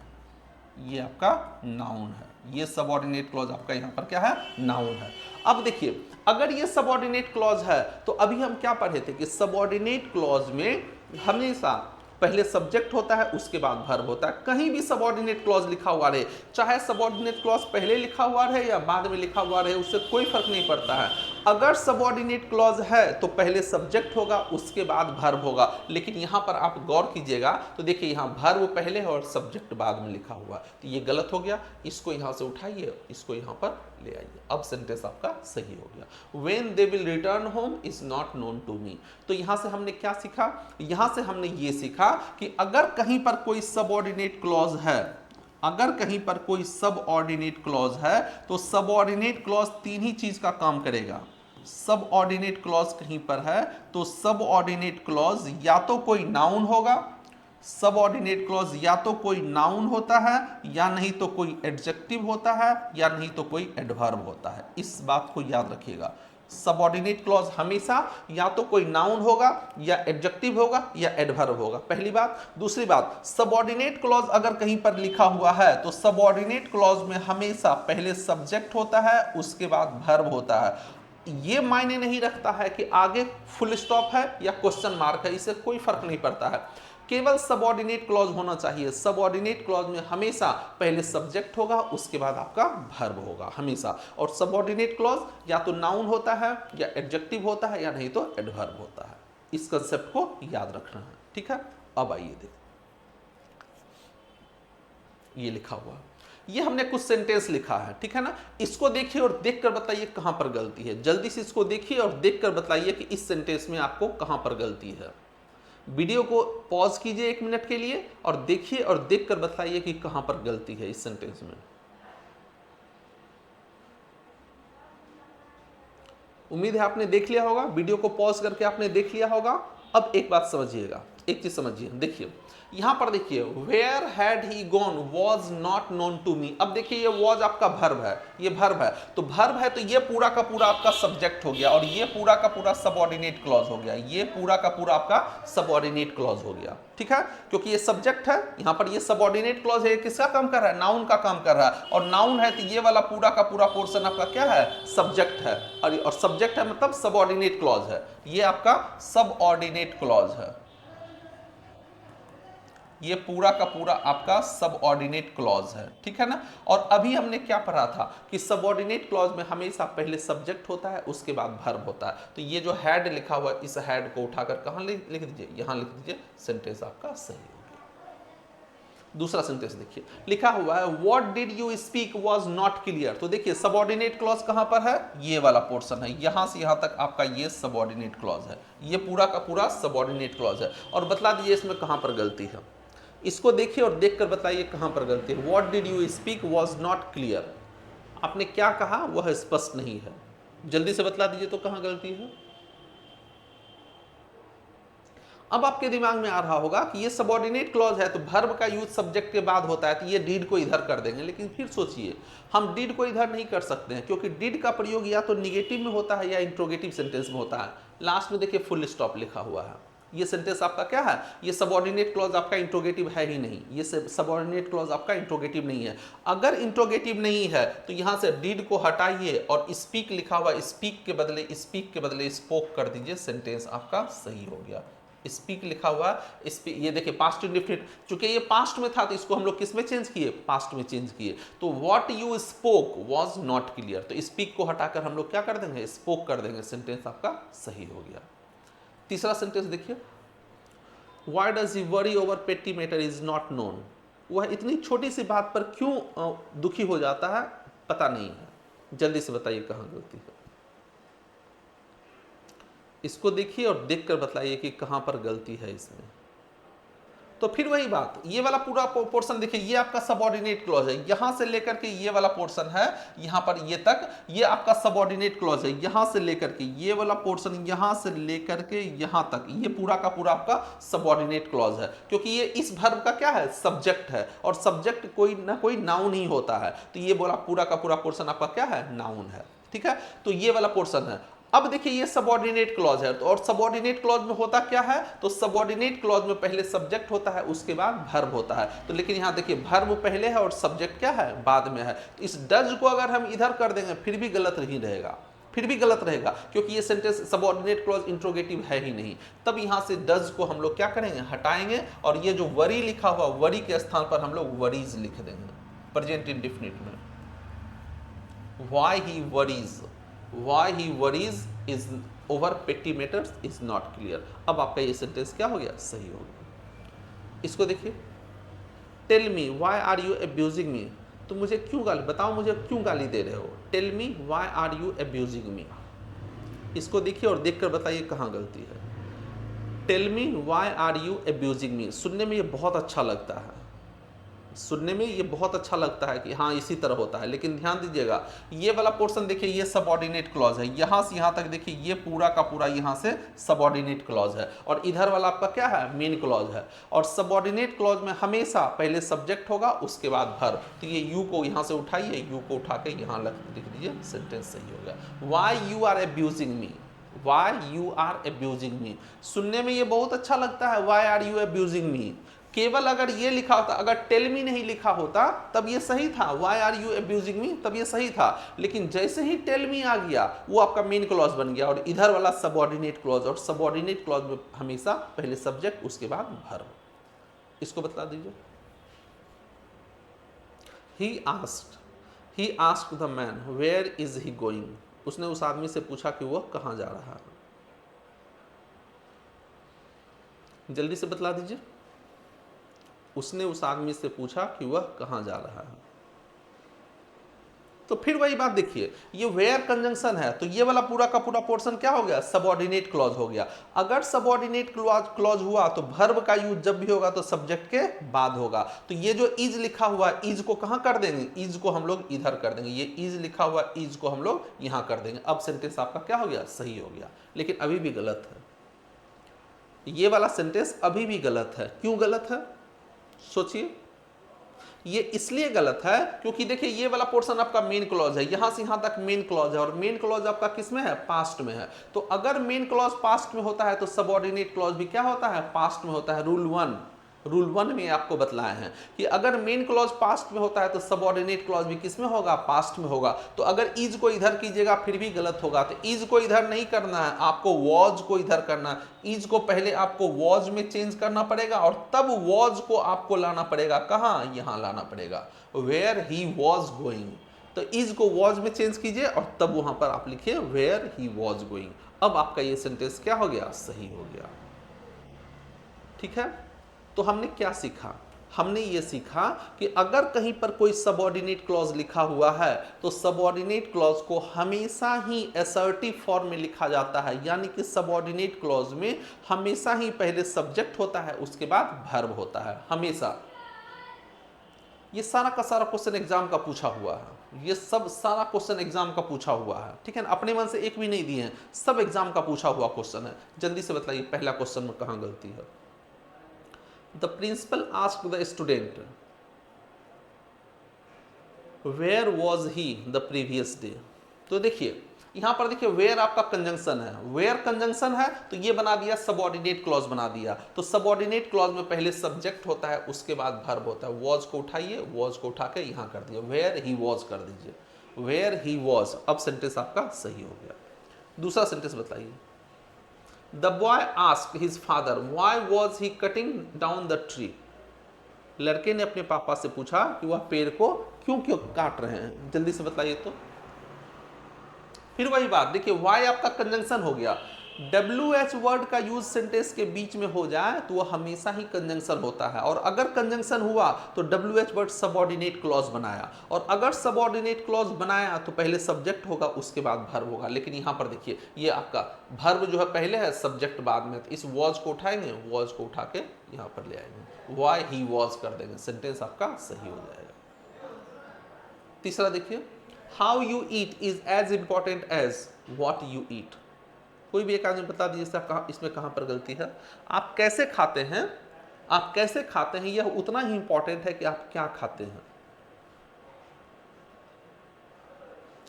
ये आपका नाउन है। ये सबऑर्डिनेट क्लॉज आपका यहां पर क्या है, नाउन है। अब देखिए अगर ये सबऑर्डिनेट क्लॉज है, तो अभी हम क्या पढ़े थे कि सबऑर्डिनेट क्लॉज में हमेशा पहले सब्जेक्ट होता है, उसके बाद वर्ब होता है। कहीं भी सबऑर्डिनेट क्लॉज लिखा हुआ रहे, चाहे सबऑर्डिनेट क्लॉज पहले लिखा हुआ रहे या बाद में लिखा हुआ रहे, उससे कोई फर्क नहीं पड़ता है। अगर सबऑर्डिनेट क्लॉज है तो पहले सब्जेक्ट होगा उसके बाद वर्ब होगा, लेकिन यहां पर आप गौर कीजिएगा तो देखिए यहां वर्ब पहले है और सब्जेक्ट बाद में लिखा हुआ, तो ये गलत हो गया। इसको यहां से उठाइए, इसको यहां पर ले आइए, अब सेंटेंस आपका सही हो गया। When they will return home is not known to me. तो यहां से हमने क्या सीखा, यहां से हमने ये सीखा कि अगर कहीं पर कोई सबऑर्डिनेट क्लॉज है, अगर कहीं पर कोई सबऑर्डिनेट क्लॉज है तो सबऑर्डिनेट क्लॉज तीन ही चीज का काम करेगा। सबऑर्डिनेट क्लॉज कहीं पर है तो सबऑर्डिनेट क्लॉज या तो कोई नाउन होगा, सबऑर्डिनेट क्लॉज या तो कोई नाउन होता है, या नहीं तो कोई एडजेक्टिव होता है, या नहीं तो कोई एडवर्ब होता है। इस बात को याद रखिएगा, सबऑर्डिनेट क्लॉज हमेशा या तो कोई नाउन होगा, या एडजेक्टिव होगा, या एडवर्ब होगा, पहली बात। दूसरी बात, सबऑर्डिनेट क्लॉज अगर कहीं पर लिखा हुआ है तो सबऑर्डिनेट क्लॉज में हमेशा पहले सब्जेक्ट होता है उसके बाद वर्ब होता है। ये मायने नहीं रखता है कि आगे फुल स्टॉप है या क्वेश्चन मार्क है, इससे कोई फर्क नहीं पड़ता है, केवल सबऑर्डिनेट क्लॉज होना चाहिए। सबऑर्डिनेट क्लॉज में हमेशा पहले सब्जेक्ट होगा उसके बाद आपका वर्ब होगा हमेशा, और सबऑर्डिनेट क्लॉज या तो नाउन होता है, या एडजेक्टिव होता है, या नहीं तो एडवर्ब होता है। इस कंसेप्ट को याद रखना है, ठीक है। अब आइए देखिए, ये लिखा हुआ, ये हमने कुछ सेंटेंस लिखा है, ठीक है ना। इसको देखिए और देखकर बताइए कहां पर गलती है। जल्दी से इसको देखिए और देखकर बताइए कि इस सेंटेंस में आपको कहां पर गलती है। वीडियो को पॉज कीजिए 1 मिनट के लिए और देखिए और देखकर बताइए कि कहां पर गलती है इस सेंटेंस में। उम्मीद है आपने देख लिया होगा, वीडियो को पॉज करके आपने देख लिया होगा। अब एक बात समझिएगा, एक चीज समझिए, देखिए यहां पर देखिए where had he gone was not known to me. अब देखिए ये वॉज आपका वर्ब है, ये वर्ब है, तो वर्ब है तो ये पूरा का पूरा आपका सब्जेक्ट हो गया, और ये पूरा का पूरा सबऑर्डिनेट क्लॉज हो गया, ये पूरा का पूरा आपका सबऑर्डिनेट क्लॉज हो गया, ठीक है। क्योंकि ये सब्जेक्ट है, यहां पर ये सबऑर्डिनेट क्लॉज है, किसका काम कर रहा है, नाउन का काम कर रहा है, और नाउन है तो ये वाला पूरा का पूरा पोर्शन आपका क्या है, सब्जेक्ट है, और सब्जेक्ट है मतलब सबऑर्डिनेट क्लॉज है, ये आपका सबऑर्डिनेट क्लॉज है, ये पूरा का पूरा आपका सबऑर्डिनेट क्लॉज है, ठीक है ना। और अभी हमने क्या पढ़ा था कि सबऑर्डिनेट क्लॉज में हमेशा पहले सब्जेक्ट होता है उसके बाद वर्ब होता है। तो ये जो हैड लिखा हुआ है, इस हैड को उठाकर कहां लिख दीजिए, यहां लिख दीजिए, सेंटेंस आपका सही हो गया। दूसरा सेंटेंस देखिए, लिखा हुआ है what did you speak was not clear. तो देखिए सबऑर्डिनेट क्लॉज कहां पर है, ये वाला पोर्शन है, यहां से यहां तक आपका ये सबऑर्डिनेट क्लॉज है, ये पूरा का पूरा सबऑर्डिनेट क्लॉज है। और बतला दीजिए इसमें कहां पर गलती है, इसको देखिए और देखकर बताइए कहां पर गलती है। What did you speak was not clear, आपने क्या कहा वह स्पष्ट नहीं है, जल्दी से बतला दीजिए तो कहां गलती है। अब आपके दिमाग में आ रहा होगा कि ये सबऑर्डिनेट क्लॉज है तो वर्ब का यूज सब्जेक्ट के बाद होता है, तो ये डिड को इधर कर देंगे, लेकिन फिर सोचिए हम डिड को इधर नहीं कर सकते हैं, क्योंकि डिड का प्रयोग या तो निगेटिव में होता है या इंट्रोगेटिव सेंटेंस में होता है। लास्ट में देखिए फुल स्टॉप लिखा हुआ है, ये सेंटेंस आपका क्या है, ये सबऑर्डिनेट क्लॉज आपका इंट्रोगेटिव है ही नहीं, ये सबऑर्डिनेट क्लॉज आपका इंट्रोगेटिव नहीं है। अगर इंट्रोगेटिव नहीं है तो यहां से डिड को हटाइए और स्पीक लिखा हुआ, स्पीक के बदले स्पोक कर दीजिए, सेंटेंस आपका सही हो गया। स्पीक लिखा हुआ, ये देखिए पास्ट इंडेफिनिट, चूंकि ये पास्ट में था तो इसको हम लोग किस में चेंज किए, पास्ट में चेंज किए। तो what you spoke was not clear, तो स्पीक को हटाकर हम लोग क्या कर देंगे, स्पोक कर देंगे, सेंटेंस आपका सही हो गया। तीसरा सेंटेंस देखिए, Why does he worry over petty matter is not known। वह इतनी छोटी सी बात पर क्यों दुखी हो जाता है पता नहीं है। जल्दी से बताइए कहां गलती है, इसको देखिए और देखकर बताइए कि कहां पर गलती है इसमें। तो फिर वही बात, ये वाला पूरा पोर्शन देखिए, ये आपका सबऑर्डिनेट क्लॉज है, यहां से लेकर के ये वाला पोर्शन है यहां पर ये तक, ये आपका सबऑर्डिनेट क्लॉज है, यहां से लेकर के ये वाला पोर्शन, यहां से लेकर के यहां तक, ये पूरा का पूरा आपका सबऑर्डिनेट क्लॉज है, क्योंकि ये इस वर्ब का क्या है, सब्जेक्ट है, और सब्जेक्ट कोई ना कोई नाउन ही होता है, तो ये बोला पूरा का पूरा पोर्शन आपका क्या है, नाउन है, ठीक है। तो ये वाला पोर्शन है। अब देखिए ये सबऑर्डिनेट क्लॉज है, तो और सबऑर्डिनेट क्लॉज में होता क्या है, तो सबऑर्डिनेट क्लॉज में पहले सब्जेक्ट होता है उसके बाद वर्ब होता है। तो लेकिन यहां देखिए वर्ब पहले है और सब्जेक्ट क्या है, बाद में है। तो इस डज को अगर हम इधर कर देंगे फिर भी गलत नहीं रहेगा, फिर भी गलत रहेगा, क्योंकि ये सेंटेंस सबऑर्डिनेट क्लॉज इंट्रोगेटिव है ही नहीं। तब यहां से डज को हम लोग क्या करेंगे, हटाएंगे, और ये जो वरी लिखा हुआ, वरी के स्थान पर हम लोग वरीज लिख देंगे, प्रेजेंट इंडेफिनिट में। Why he worries, why he worries is over पेटी मैटर्स इज नॉट क्लियर। अब आपका ये सेंटेंस क्या हो गया, सही हो गया। इसको देखिए, tell me why are you abusing me, तो मुझे क्यों गाली, बताओ मुझे क्यों गाली दे रहे हो। Tell me why are you abusing me, इसको देखिए और देखकर बताइए कहाँ गलती है। Tell me why are you abusing me, सुनने में ये बहुत अच्छा लगता है, सुनने में ये बहुत अच्छा लगता है कि हाँ इसी तरह होता है, लेकिन ध्यान दीजिएगा ये वाला पोर्शन देखिए, ये सबऑर्डिनेट क्लॉज है, यहाँ से यहाँ तक देखिए ये पूरा का पूरा यहाँ से सबऑर्डिनेट क्लॉज है, और इधर वाला आपका क्या है, मेन क्लॉज है। और सबऑर्डिनेट क्लॉज में हमेशा पहले सब्जेक्ट होगा उसके बाद वर्ब, तो ये यू को यहाँ से उठाइए, यू को उठा के यहाँ लिख दीजिए, सेंटेंस सही हो गया। Why you are abusing me, why you are abusing me, सुनने में ये बहुत अच्छा लगता है, why are you abusing me. केवल अगर ये लिखा होता, अगर टेल मी नहीं लिखा होता तब ये सही था, why are you abusing me, तब ये सही था। लेकिन जैसे ही टेल मी आ गया वो आपका मेन क्लॉज बन गया, और इधर वाला सबऑर्डिनेट क्लॉज, और सबऑर्डिनेट क्लॉज में हमेशा पहले सब्जेक्ट उसके बाद वर्ब। इसको बता दीजिए। He asked the man where is he going, उसने उस आदमी से पूछा कि वह कहाँ जा रहा है। जल्दी से बतला दीजिए। उसने उस आदमी से पूछा कि वह कहाँ जा रहा है। तो फिर वही बात देखिए, ये वेयर कंजंक्शन है, तो ये वाला पूरा का पूरा पोर्शन क्या हो गया, सबऑर्डिनेट क्लॉज हो गया। अगर सबऑर्डिनेट क्लॉज हुआ तो वर्ब का यूज जब भी होगा तो सब्जेक्ट के बाद होगा। तो ये जो इज लिखा हुआ, इज को कहाँ कर देंगे, इज को हम लोग इधर कर देंगे, ये इज लिखा हुआ इज को हम लोग यहाँ कर देंगे। अब सेंटेंस आपका क्या हो गया, सही हो गया। लेकिन अभी भी गलत है, ये वाला सेंटेंस अभी भी गलत है। क्यों गलत है, सोचिए। ये इसलिए गलत है क्योंकि देखिए ये वाला पोर्शन आपका मेन क्लॉज है, यहां से यहां तक मेन क्लॉज है, और मेन क्लॉज आपका किस में है, पास्ट में है। तो अगर मेन क्लॉज पास्ट में होता है तो सबऑर्डिनेट क्लॉज भी क्या होता है, पास्ट में होता है। रूल वन में आपको बतलाए हैं कि अगर मेन क्लॉज पास्ट में होता है तो सबऑर्डिनेट क्लॉज भी किस में होगा, पास्ट में होगा। तो अगर इज को इधर कीजिएगा फिर भी गलत होगा। तो इज को इधर नहीं करना है, आपको वॉज को इधर करना है। इज को पहले आपको वॉज में चेंज करना पड़ेगा, और तब वॉज को आपको लाना पड़ेगा कहाँ, यहाँ लाना पड़ेगा, वेयर ही वॉज गोइंग। तो इज को वॉज में चेंज कीजिए और तब वहां पर आप लिखिए वेयर ही वॉज गोइंग। अब आपका ये सेंटेंस क्या हो गया, सही हो गया। ठीक है, तो हमने क्या सीखा, हमने ये सीखा कि अगर कहीं पर कोई सबऑर्डिनेट क्लॉज लिखा हुआ है तो सबऑर्डिनेट क्लॉज को हमेशा ही असर्टिव फॉर्म में लिखा जाता है, यानी कि सबऑर्डिनेट क्लॉज में हमेशा ही पहले सब्जेक्ट होता है उसके बाद वर्ब होता है, हमेशा। ये सारा का सारा क्वेश्चन एग्जाम का पूछा हुआ है, ये सब सारा क्वेश्चन एग्जाम का पूछा हुआ है। ठीक है ना, अपने मन से एक भी नहीं दिए हैं, सब एग्जाम का पूछा हुआ क्वेश्चन है। जल्दी से बताइए पहला क्वेश्चन में कहाँ गलती है। The principal asked the student, where was he the previous day? तो देखिए यहां पर देखिए वेयर आपका कंजंक्शन है, वेयर कंजंक्शन है तो ये बना दिया सबऑर्डिनेट क्लॉज बना दिया। तो सबऑर्डिनेट क्लॉज में पहले सब्जेक्ट होता है उसके बाद वर्ब होता है। वॉज को उठाइए, वॉज को उठा के यहां कर दिया, वेयर ही वॉज कर दीजिए, वेयर ही वॉज। अब सेंटेंस आपका सही हो गया। दूसरा सेंटेंस बताइए। The boy asked his father, why was he cutting down the tree? लड़के ने अपने पापा से पूछा कि वह पेड़ को क्यों क्यों काट रहे हैं। जल्दी से बताइए। तो फिर वही बात देखिए, why आपका कंजंक्शन हो गया। WH वर्ड का यूज सेंटेंस के बीच में हो जाए तो वह हमेशा ही कंजंक्शन होता है, और अगर कंजंक्शन हुआ तो WH वर्ड सबऑर्डिनेट क्लॉज बनाया, और अगर सबऑर्डिनेट क्लॉज बनाया तो पहले सब्जेक्ट होगा उसके बाद वर्ब होगा। लेकिन यहाँ पर देखिए ये आपका वर्ब जो है पहले है, सब्जेक्ट बाद में। तो इस वॉज को उठाएंगे, वॉज को उठा के यहाँ पर ले आएंगे, वाई ही वॉज कर देंगे, सेंटेंस आपका सही हो जाएगा। तीसरा देखिए, how you eat is as important as what you eat. कोई भी एक आदमी बता दीजिए इसमें कहां पर गलती है। आप कैसे खाते हैं, आप कैसे खाते हैं यह उतना ही इंपॉर्टेंट है कि आप क्या खाते हैं।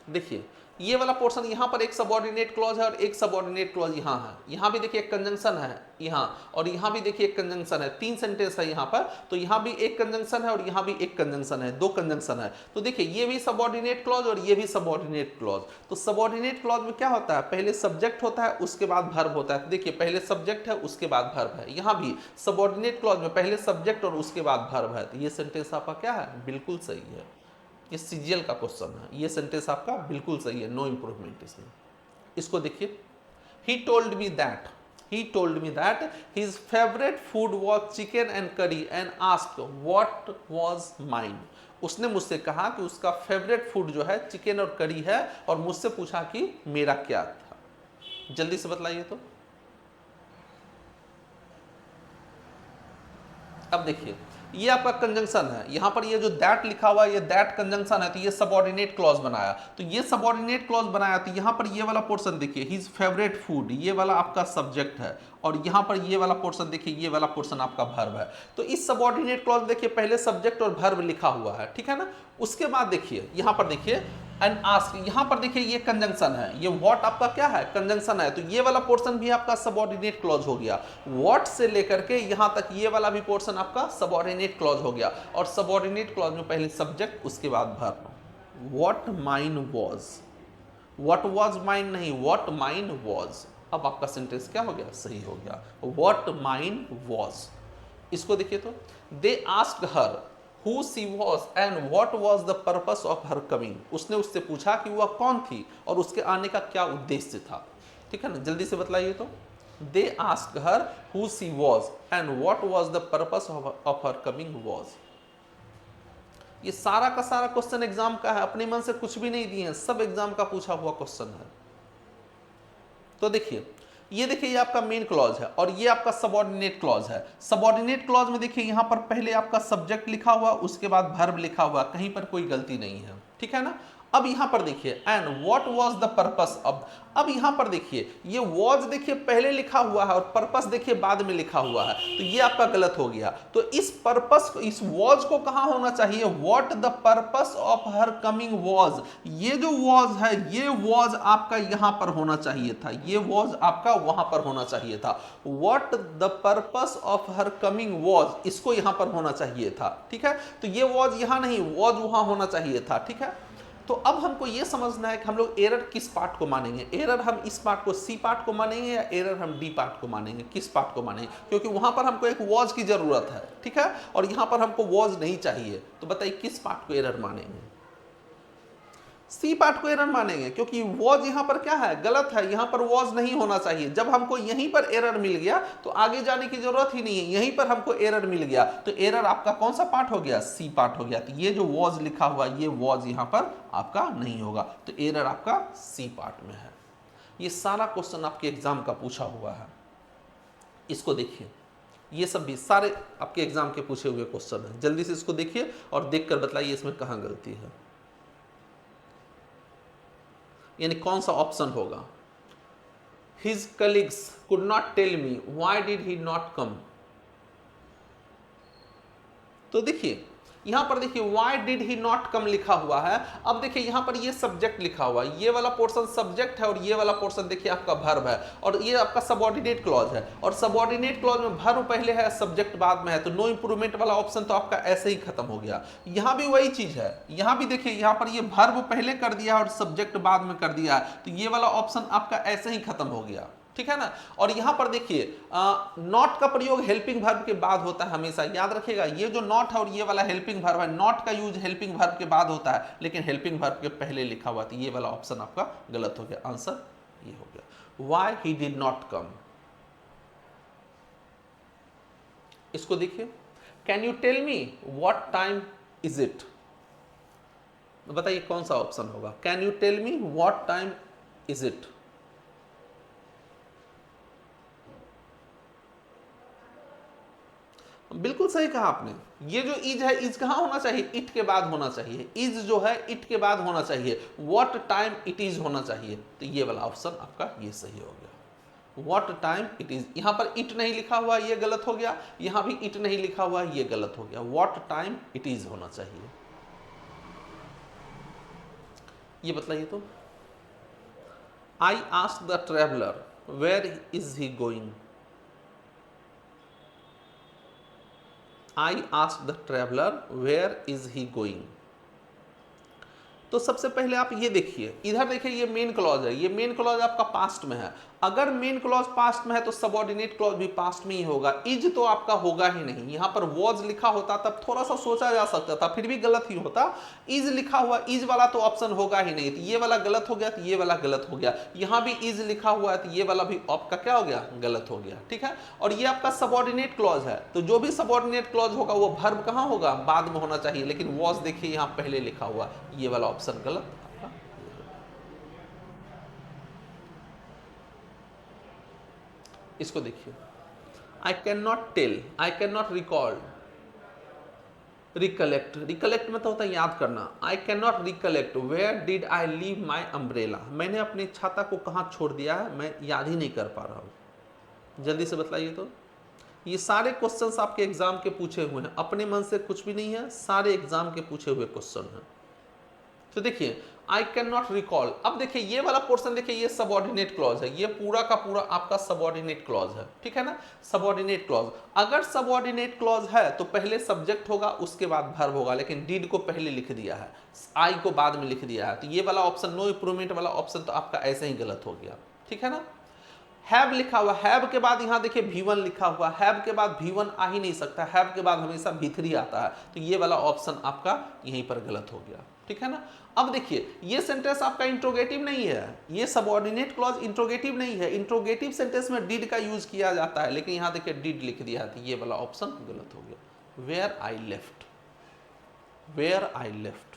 देखिए ये वाला पोर्शन यहाँ पर एक सबऑर्डिनेट क्लॉज है और एक सबऑर्डिनेट क्लॉज यहाँ है। यहाँ भी देखिए एक कंजंक्शन है यहाँ, और यहाँ भी देखिए एक कंजंक्शन है। तीन सेंटेंस है यहाँ पर, तो यहाँ भी एक कंजंक्शन है और यहाँ भी एक कंजंक्शन है, दो कंजंक्शन है। तो देखिए ये भी सबऑर्डिनेट क्लॉज और ये भी सबऑर्डिनेट क्लॉज। तो सबऑर्डिनेट क्लॉज में क्या होता है, पहले सब्जेक्ट होता है उसके बाद वर्ब होता है। तो देखिए पहले सब्जेक्ट है उसके बाद वर्ब है। यहाँ भी सबऑर्डिनेट क्लॉज में पहले सब्जेक्ट और उसके बाद वर्ब है। तो ये सेंटेंस आपका क्या है, बिल्कुल सही है। ये सीजीएल का क्वेश्चन है, ये सेंटेंस आपका बिल्कुल सही है, नो इंप्रूवमेंट इसमें। इसको देखिए, he told me that his favourite food was chicken and curry and asked what was mine. उसने मुझसे कहा कि उसका फेवरेट फूड जो है चिकन और करी है, और मुझसे पूछा कि मेरा क्या था। जल्दी से बतलाइए तो। अब देखिए, ये आपका कंजंक्शन है, यहां पर ये जो दैट लिखा हुआ है ये दैट कंजंक्शन है, तो ये सबऑर्डिनेट क्लॉज बनाया, तो ये सबऑर्डिनेट क्लॉज बनाया, तो यहां पर ये वाला पोर्शन देखिए, हिज फेवरेट फूड, ये वाला आपका सब्जेक्ट है, और यहां पर ये वाला पोर्शन देखिए, ये वाला पोर्शन आपका वर्ब है। तो इस सबऑर्डिनेट क्लॉज देखिए, पहले सब्जेक्ट और वर्ब लिखा हुआ है, ठीक है ना। उसके बाद देखिए यहां पर देखिए एंड आस्क, यहां पर देखिए ये कंजंक्शन है, ये व्हाट आपका क्या है, कंजंक्शन है, तो ये वाला पोर्शन भी आपका सबऑर्डिनेट क्लॉज हो गया। व्हाट से लेकर के यहां तक ये वाला भी पोर्शन आपका सबऑर्डिनेट क्लॉज हो गया, और सबऑर्डिनेट क्लॉज में पहले सब्जेक्ट उसके बाद verb. What mine was, what was mine नहीं, व्हाट माइन वॉज। अब आपका सेंटेंस क्या हो गया, सही हो गया, व्हाट माइन वॉज। इसको देखिए तो, they asked her who she was and what was the purpose of her coming. उसने उससे पूछा कि वह कौन थी और उसके आने का क्या उद्देश्य था, ठीक है ना। जल्दी से बतलाइए तो। They asked her who she was and what was the purpose of her coming was. ये सारा का सारा क्वेश्चन एग्जाम का है, अपने मन से कुछ भी नहीं दिए हैं, सब एग्जाम का पूछा हुआ क्वेश्चन है। तो देखिए, ये देखिए ये आपका मेन क्लॉज है और ये आपका सबऑर्डिनेट क्लॉज है। सबऑर्डिनेट क्लॉज में देखिए यहां पर पहले आपका सब्जेक्ट लिखा हुआ, उसके बाद वर्ब लिखा हुआ, कहीं पर कोई गलती नहीं है, ठीक है ना। अब यहां पर देखिए and what was the purpose of, अब यहां पर देखिए ये वॉज देखिए पहले लिखा हुआ है और पर्पस देखिए बाद में लिखा हुआ है, तो ये आपका गलत हो गया। तो इस पर्पस को, इस वॉज को कहां होना चाहिए, what the purpose of her coming was. ये जो वॉज है ये वॉज आपका यहां पर होना चाहिए था, ये वॉज आपका वहां पर होना चाहिए था। What the purpose of her coming was, इसको यहां पर होना चाहिए था, ठीक है। तो ये वॉज यहां नहीं, वॉज वहां होना चाहिए था, ठीक है। तो अब हमको ये समझना है कि हम लोग एरर किस पार्ट को मानेंगे, एरर हम इस पार्ट को सी पार्ट को मानेंगे या एरर हम डी पार्ट को मानेंगे, किस पार्ट को मानेंगे, क्योंकि वहां पर हमको एक वॉज की जरूरत है, ठीक है, और यहां पर हमको वॉज नहीं चाहिए। तो बताइए किस पार्ट को एरर मानेंगे, सी पार्ट को एरर मानेंगे, क्योंकि वॉज यहां पर क्या है, गलत है, यहां पर वॉज नहीं होना चाहिए। जब हमको यहीं पर एरर मिल गया तो आगे जाने की जरूरत ही नहीं है, यहीं पर हमको एरर मिल गया, तो एरर आपका कौन सा पार्ट हो गया, सी पार्ट हो गया। तो ये जो वॉज लिखा हुआ ये वॉज यहां पर आपका नहीं होगा, तो एरर आपका सी पार्ट में है। ये सारा क्वेश्चन आपके एग्जाम का पूछा हुआ है, इसको देखिए, ये सब भी सारे आपके एग्जाम के पूछे हुए क्वेश्चन है। जल्दी से इसको देखिए और देखकर बताइए इसमें कहां गलती है, यानी कौन सा ऑप्शन होगा। His colleagues could not tell me why did he not come। तो देखिए यहां पर देखिए why did he not come लिखा हुआ है। अब देखिए यहां पर ये सब्जेक्ट लिखा हुआ है, ये वाला पोर्शन सब्जेक्ट है और ये वाला पोर्शन देखिए आपका वर्ब है, और ये आपका सबऑर्डिनेट क्लॉज है, और सबऑर्डिनेट क्लॉज में वर्ब पहले है सब्जेक्ट बाद में है, तो नो इंप्रूवमेंट वाला ऑप्शन तो आपका ऐसे ही खत्म हो गया। यहां भी वही चीज है, यहां भी देखिए यहां पर ये वर्ब पहले कर दिया और सब्जेक्ट बाद में कर दिया, तो ये वाला ऑप्शन आपका ऐसे ही खत्म हो गया, ठीक है ना। और यहां पर देखिए नॉट का प्रयोग हेल्पिंग वर्ब के बाद होता है हमेशा, याद रखिएगा, ये जो नॉट है और ये वाला हेल्पिंग वर्ब है, नॉट का यूज हेल्पिंग वर्ब के बाद होता है, लेकिन हेल्पिंग वर्ब के पहले लिखा हुआ, तो ये वाला ऑप्शन आपका गलत हो गया, आंसर ये हो गया, why he did not come. इसको देखिए, can you tell me what time is it, बताइए कौन सा ऑप्शन होगा, can you tell me what time is it. बिल्कुल सही कहा आपने, ये जो इज है, इज कहां होना चाहिए, इट के बाद होना चाहिए, इज जो है इट के बाद होना चाहिए, व्हाट टाइम इट इज होना चाहिए, तो ये वाला ऑप्शन आपका ये सही हो गया, व्हाट टाइम इट इज। यहां पर इट नहीं लिखा हुआ ये गलत हो गया, यहां भी इट नहीं लिखा हुआ ये गलत हो गया, व्हाट टाइम इट इज होना चाहिए। ये बताइए तो, I asked the traveller where is he going, I asked the traveler where is he going। तो सबसे पहले आप ये देखिए, इधर देखिए ये मेन क्लॉज है, ये मेन क्लॉज आपका पास्ट में है। अगर मेन क्लॉज पास्ट में है तो सबऑर्डिनेट क्लॉज भी पास्ट में ही होगा, इज तो आपका होगा ही नहीं। यहां पर वॉज लिखा होता तब थोड़ा सा सोचा जा सकता था, फिर भी गलत ही होता। इज लिखा हुआ, इज वाला तो ऑप्शन होगा ही नहीं, तो ये वाला गलत हो गया, तो ये वाला गलत हो गया। यहां भी इज लिखा हुआ है तो ये वाला भी आपका क्या हो गया, गलत हो गया। ठीक है, और ये आपका सबऑर्डिनेट क्लॉज है, तो जो भी सबऑर्डिनेट क्लॉज होगा वो वर्ब कहां होगा, बाद में होना चाहिए, लेकिन वॉज देखिए यहां पहले लिखा हुआ, ये वाला ऑप्शन गलत। इसको देखिए, I can not tell, I can not recall, recollect, recollect में तो होता है याद करना। I can not recollect where did I leave my umbrella, मैंने अपनी छाता को कहाँ छोड़ दिया है, मैं याद ही नहीं कर पा रहा हूँ, जल्दी से बताइए। तो ये सारे क्वेश्चंस आपके एग्जाम के पूछे हुए हैं, अपने मन से कुछ भी नहीं है, सारे एग्जाम के पूछे हुए क्वेश्चन हैं। तो देखिए आई कैन नॉट रिकॉल, अब देखिए ये वाला पोर्शन देखिए, ये सबऑर्डिनेट क्लॉज है, ये पूरा का पूरा आपका सबऑर्डिनेट क्लॉज है। ठीक है ना, सबऑर्डिनेट क्लॉज, अगर सबऑर्डिनेट क्लॉज है तो पहले सब्जेक्ट होगा उसके बाद वर्ब होगा, लेकिन डिड को पहले लिख दिया है, आई को बाद में लिख दिया है, तो ये वाला ऑप्शन नो इंप्रूवमेंट वाला ऑप्शन तो आपका ऐसे ही गलत हो गया। ठीक है ना, हैव लिखा हुआ, हैव के बाद यहाँ देखिए V1 लिखा हुआ, हैव के बाद V1 आ ही नहीं सकता, हैव के बाद हमेशा V3 आता है, तो ये वाला ऑप्शन आपका यहीं पर गलत हो गया। ठीक है ना, अब देखिए ये सेंटेंस आपका इंट्रोगेटिव नहीं है, ये सबऑर्डिनेट क्लॉज इंट्रोगेटिव नहीं है, इंट्रोगेटिव सेंटेंस में डिड का यूज किया जाता है, लेकिन यहाँ देखिए डिड लिख दिया है, तो ये वाला ऑप्शन गलत हो गया। Where I left, where I left,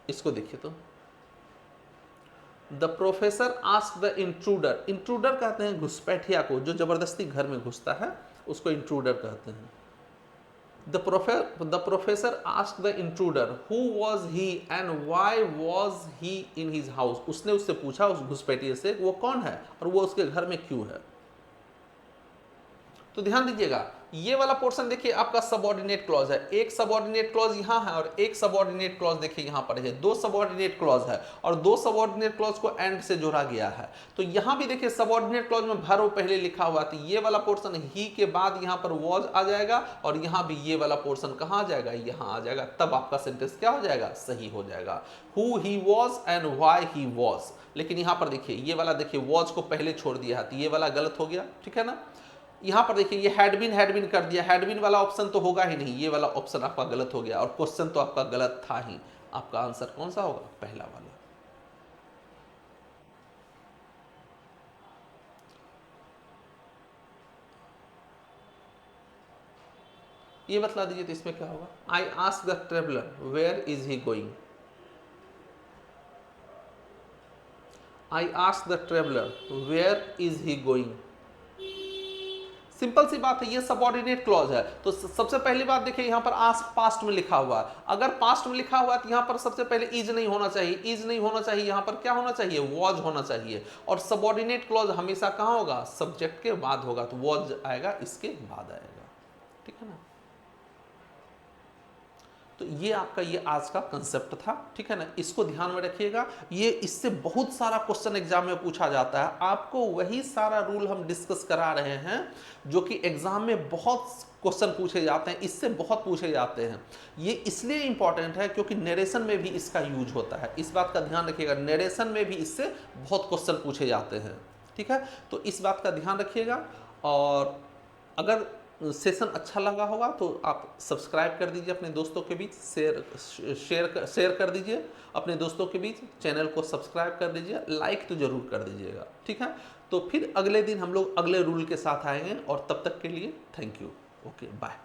इसको देखिए, तो the professor ask the intruder, intruder कहते हैं घुसपैठिया को, जो जबरदस्ती घर में घुसता है उसको इंट्रूडर कहते हैं। The professor asked the intruder who was he and why was he in his house, उसने उससे पूछा, उस घुसपैठिए से, वो कौन है और वो उसके घर में क्यों है। तो ध्यान दीजिएगा, ये वाला पोर्शन देखिए आपका सबऑर्डिनेट क्लॉज है, एक सबऑर्डिनेट क्लॉज यहाँ है और एक सबऑर्डिनेट क्लॉज देखिए यहाँ पर है, दो सबऑर्डिनेट क्लॉज है और दो सबऑर्डिनेट क्लॉज को एंड से जोड़ा गया है। तो यहाँ भी देखिए सबऑर्डिनेट क्लॉज में वर्ब पहले लिखा हुआ, तो ये वाला पोर्शन ही के बाद यहाँ पर वॉज आ जाएगा और यहाँ भी ये वाला पोर्शन कहाँ आ जाएगा, यहाँ आ जाएगा, तब आपका सेंटेंस क्या हो जाएगा, सही हो जाएगा। Who he was and why he was, लेकिन यहाँ पर देखिए ये वाला देखिए वॉज को पहले छोड़ दिया है, तो ये वाला गलत हो गया। ठीक है ना, यहां पर देखिए ये हैड बीन कर दिया, हैड बीन वाला ऑप्शन तो होगा ही नहीं, ये वाला ऑप्शन आपका गलत हो गया और क्वेश्चन तो आपका गलत था ही। आपका आंसर कौन सा होगा, पहला वाला। ये बतला दीजिए तो इसमें क्या होगा। I ask the traveller where is he going, I ask the traveller where is he going, simple सी बात है, ये सबऑर्डिनेट क्लॉज है। तो सबसे पहली बात देखिए यहाँ पर आस्क पास्ट में लिखा हुआ है, अगर पास्ट में लिखा हुआ है तो यहाँ पर सबसे पहले इज नहीं होना चाहिए, इज नहीं होना चाहिए, यहाँ पर क्या होना चाहिए, वॉज होना चाहिए। और सबऑर्डिनेट क्लॉज हमेशा कहाँ होगा, सब्जेक्ट के बाद होगा, तो वॉज आएगा इसके बाद आएगा। ठीक है ना, तो ये आपका ये आज का कंसेप्ट था। ठीक है ना, इसको ध्यान में रखिएगा, ये इससे बहुत सारा क्वेश्चन एग्जाम में पूछा जाता है, आपको वही सारा रूल हम डिस्कस करा रहे हैं जो कि एग्जाम में बहुत क्वेश्चन पूछे जाते हैं, इससे बहुत पूछे जाते हैं। ये इसलिए इंपॉर्टेंट है क्योंकि नरेशन में भी इसका यूज होता है, इस बात का ध्यान रखिएगा, नरेशन में भी इससे बहुत क्वेश्चन पूछे जाते हैं। ठीक है, तो इस बात का ध्यान रखिएगा, और अगर सेशन अच्छा लगा होगा तो आप सब्सक्राइब कर दीजिए अपने दोस्तों के बीच, शेयर कर दीजिए अपने दोस्तों के बीच, चैनल को सब्सक्राइब कर दीजिए, लाइक तो जरूर कर दीजिएगा। ठीक है, तो फिर अगले दिन हम लोग अगले रूल के साथ आएंगे, और तब तक के लिए थैंक यू, ओके बाय।